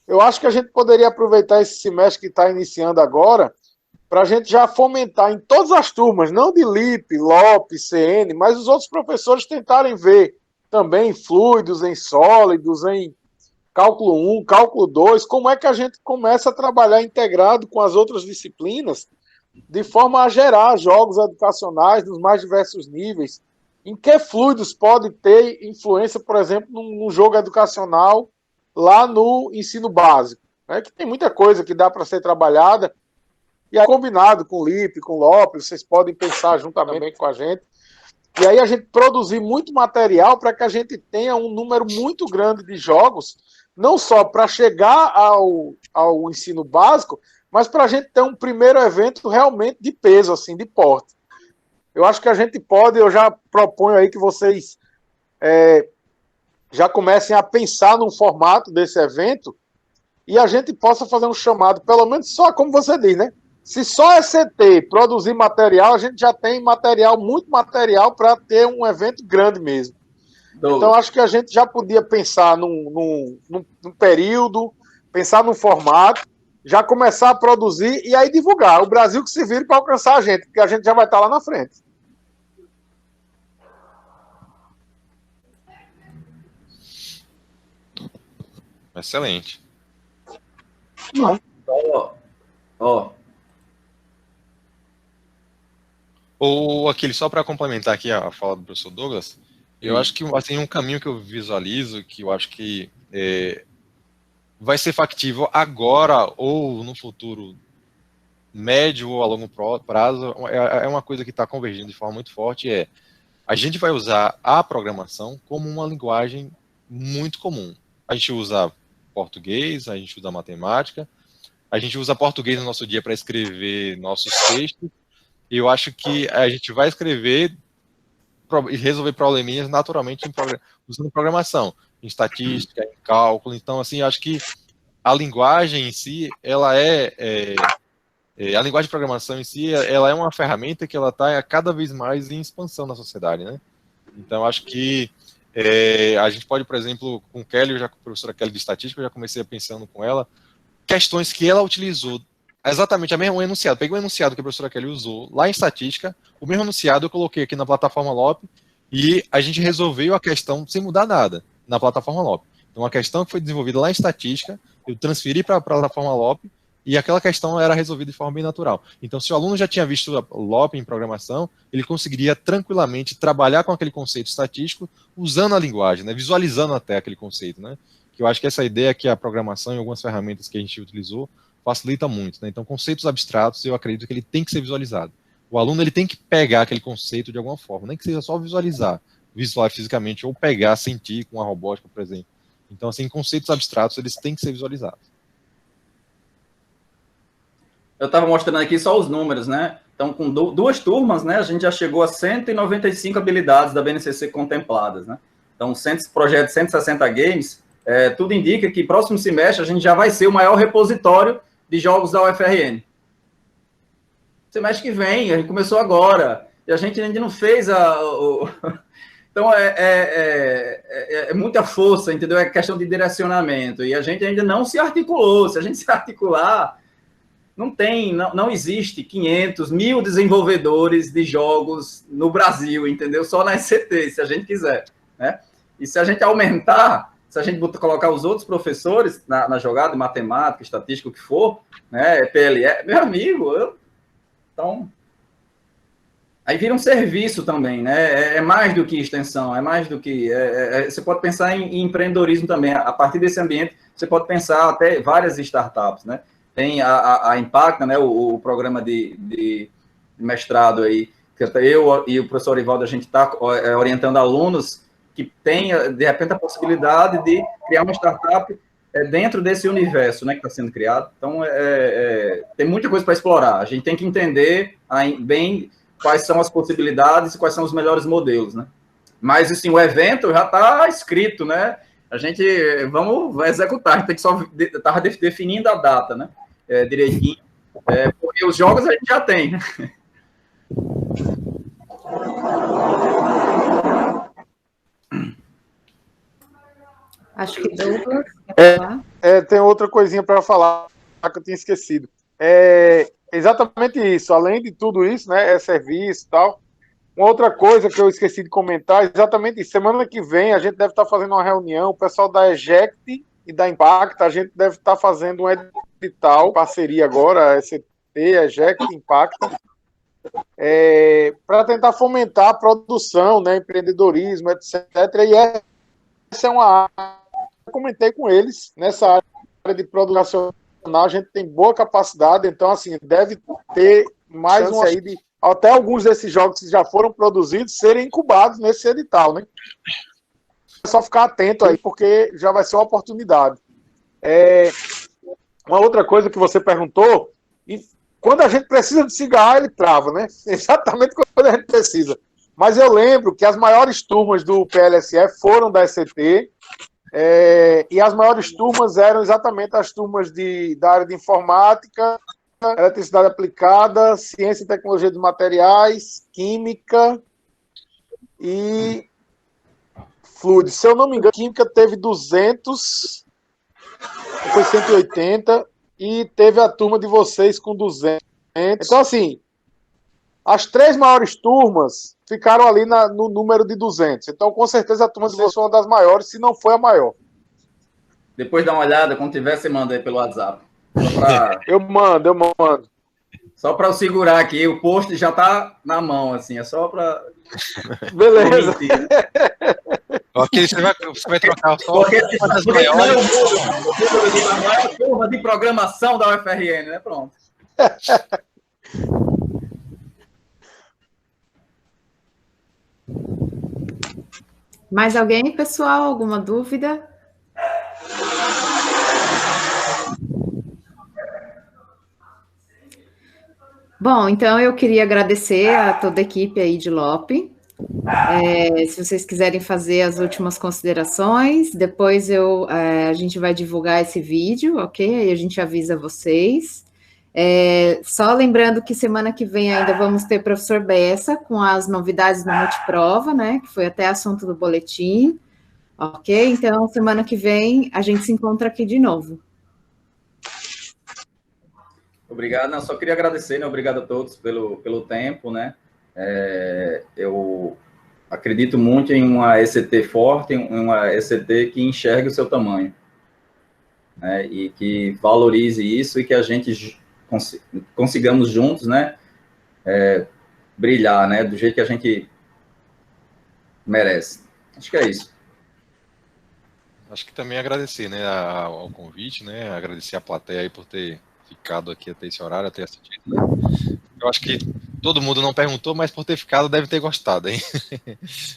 Eu acho que a gente poderia aproveitar esse semestre que está iniciando agora, para a gente já fomentar em todas as turmas, não de LIP, LOP, CN, mas os outros professores tentarem ver também fluidos, em sólidos, em cálculo 1, cálculo 2, como é que a gente começa a trabalhar integrado com as outras disciplinas, de forma a gerar jogos educacionais nos mais diversos níveis. Em que fluidos pode ter influência, por exemplo, num jogo educacional lá no ensino básico, né? Que tem muita coisa que dá para ser trabalhada, e aí, combinado com o LIP, com o LOP, vocês podem pensar juntamente com a gente. E aí a gente produzir muito material para que a gente tenha um número muito grande de jogos, não só para chegar ao ensino básico, mas para a gente ter um primeiro evento realmente de peso, assim, de porte. Eu acho que a gente pode, eu já proponho aí que vocês já comecem a pensar num formato desse evento e a gente possa fazer um chamado, pelo menos só como você diz, né? Se só a ECT produzir material, a gente já tem material, muito material, para ter um evento grande mesmo. Então, acho que a gente já podia pensar num período, pensar num formato, já começar a produzir e aí divulgar. O Brasil que se vire para alcançar a gente, porque a gente já vai estar lá na frente. Excelente. Ou aquele, só para complementar aqui a fala do professor Douglas, eu acho que assim, um caminho que eu visualizo, que eu acho que vai ser factível agora ou no futuro médio ou a longo prazo, é uma coisa que está convergindo de forma muito forte, a gente vai usar a programação como uma linguagem muito comum. A gente usa português, a gente usa matemática, a gente usa português no nosso dia para escrever nossos textos, e eu acho que a gente vai escrever e resolver probleminhas naturalmente usando programação, em estatística, em cálculo. Então, assim, eu acho que a linguagem em si, ela a linguagem de programação em si, ela é uma ferramenta que ela está cada vez mais em expansão na sociedade, né? Então, acho que A gente pode, por exemplo, com Kelly, a professora Kelly de Estatística, eu já comecei pensando com ela, questões que ela utilizou, exatamente o mesmo enunciado. Peguei o enunciado que a professora Kelly usou lá em Estatística, o mesmo enunciado eu coloquei aqui na plataforma LOP, e a gente resolveu a questão sem mudar nada na plataforma LOP. Então, a questão que foi desenvolvida lá em Estatística, eu transferi para a plataforma LOP, e aquela questão era resolvida de forma bem natural. Então, se o aluno já tinha visto LOP em programação, ele conseguiria tranquilamente trabalhar com aquele conceito estatístico, usando a linguagem, né, visualizando até aquele conceito, né, que eu acho que essa ideia que a programação e algumas ferramentas que a gente utilizou facilita muito, né. Então, conceitos abstratos, eu acredito que ele tem que ser visualizado. O aluno ele tem que pegar aquele conceito de alguma forma, nem que seja só visualizar fisicamente, ou pegar, sentir com a robótica, por exemplo. Então, assim, conceitos abstratos, eles têm que ser visualizados. Eu estava mostrando aqui só os números, né? Então, com duas turmas, né, a gente já chegou a 195 habilidades da BNCC contempladas, né? Então, projeto de 160 games, tudo indica que próximo semestre a gente já vai ser o maior repositório de jogos da UFRN. Semestre que vem, a gente começou agora, e a gente ainda não fez Então, é muita força, entendeu? É questão de direcionamento, e a gente ainda não se articulou. Se a gente se articular... Não existe 500, 1000 desenvolvedores de jogos no Brasil, entendeu? Só na ECT, se a gente quiser, né? E se a gente aumentar, se a gente colocar os outros professores na jogada de matemática, estatística, o que for, né? PLE, meu amigo, então... Aí vira um serviço também, né? É mais do que extensão, é mais do que... você pode pensar em empreendedorismo também. A partir desse ambiente, você pode pensar até várias startups, né? Tem a Impacta, né, o programa de mestrado aí, que eu e o professor Orivaldo, a gente está orientando alunos que têm, de repente, a possibilidade de criar uma startup dentro desse universo, né, que está sendo criado. Então, tem muita coisa para explorar. A gente tem que entender bem quais são as possibilidades e quais são os melhores modelos, né? Mas, assim, o evento já está escrito, né? A gente vamos executar, a gente tem que só estar definindo a data, né? Direitinho, porque os jogos a gente já tem, né? Acho que Douglas tem outra coisinha para falar que eu tinha esquecido. Exatamente isso. Além de tudo isso, né? É serviço e tal. Uma outra coisa que eu esqueci de comentar, exatamente isso. Semana que vem a gente deve estar fazendo uma reunião, o pessoal da Eject e da Impacta, a gente deve estar fazendo um edital, parceria agora, ECT, Eject, Impacta, para tentar fomentar a produção, né, empreendedorismo, etc. E essa é uma área que eu comentei com eles, nessa área de produção nacional, a gente tem boa capacidade, então, assim, deve ter mais uma aí de até alguns desses jogos que já foram produzidos serem incubados nesse edital, né? É só ficar atento aí, porque já vai ser uma oportunidade. Uma outra coisa que você perguntou, e quando a gente precisa de cigarro, ele trava, né? Exatamente quando a gente precisa. Mas eu lembro que as maiores turmas do PLSF foram da ECT, e as maiores turmas eram exatamente as turmas da área de informática, eletricidade aplicada, ciência e tecnologia de materiais, química e fluidos. Se eu não me engano, química teve 200, foi 180, e teve a turma de vocês com 200. Então, assim, as 3 maiores turmas ficaram ali no número de 200. Então, com certeza, a turma de vocês foi uma das maiores, se não foi a maior. Depois dá uma olhada, quando tiver, você manda aí pelo WhatsApp. Eu mando. Só para eu segurar aqui, o post já está na mão, assim, é só para... Beleza. Ok, você vai trocar só uma das maiores. A maior turma de programação da UFRN, né? Pronto. Mais alguém, pessoal? Alguma dúvida? Bom, então eu queria agradecer a toda a equipe aí de LOP. Se vocês quiserem fazer as últimas considerações, depois a gente vai divulgar esse vídeo, ok? Aí a gente avisa vocês. Só lembrando que semana que vem ainda vamos ter professor Bessa com as novidades da multiprova, né? Que foi até assunto do boletim. Ok? Então, semana que vem a gente se encontra aqui de novo. Obrigado. Não, só queria agradecer, né? Obrigado a todos pelo tempo, né? Eu acredito muito em uma ECT forte, em uma ECT que enxergue o seu tamanho, né? E que valorize isso e que a gente consigamos juntos, né? Brilhar, né? Do jeito que a gente merece. Acho que é isso. Acho que também agradecer, né, ao convite, né? Agradecer a plateia aí por ter ficado aqui até esse horário, até assistido, né? Eu acho que todo mundo não perguntou, mas por ter ficado deve ter gostado, hein?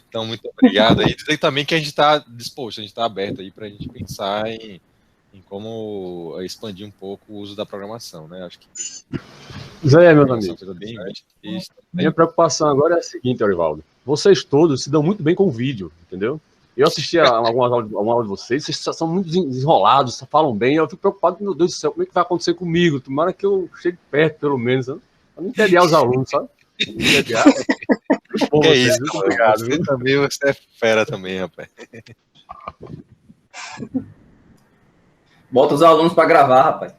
Então, muito obrigado aí. Dizer também que a gente está disposto, a gente está aberto aí para a gente pensar em como expandir um pouco o uso da programação, né? Acho que... Zé, meu amigo, minha preocupação agora é a seguinte, Orivaldo. Vocês todos se dão muito bem com o vídeo, entendeu? Eu assisti a uma aula de vocês são muito desenrolados, falam bem, eu fico preocupado, meu Deus do céu, como é que vai acontecer comigo? Tomara que eu chegue perto, pelo menos, né? Pra não entediar os alunos, sabe? Entediar. Que é isso, muito obrigado. Você também, você é fera também, rapaz. Bota os alunos para gravar, rapaz.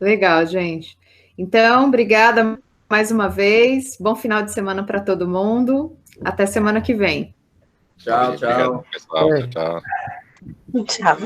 Legal, gente. Então, obrigada mais uma vez. Bom final de semana para todo mundo. Até semana que vem. Tchau, tchau. Obrigado, pessoal. Tchau. Tchau.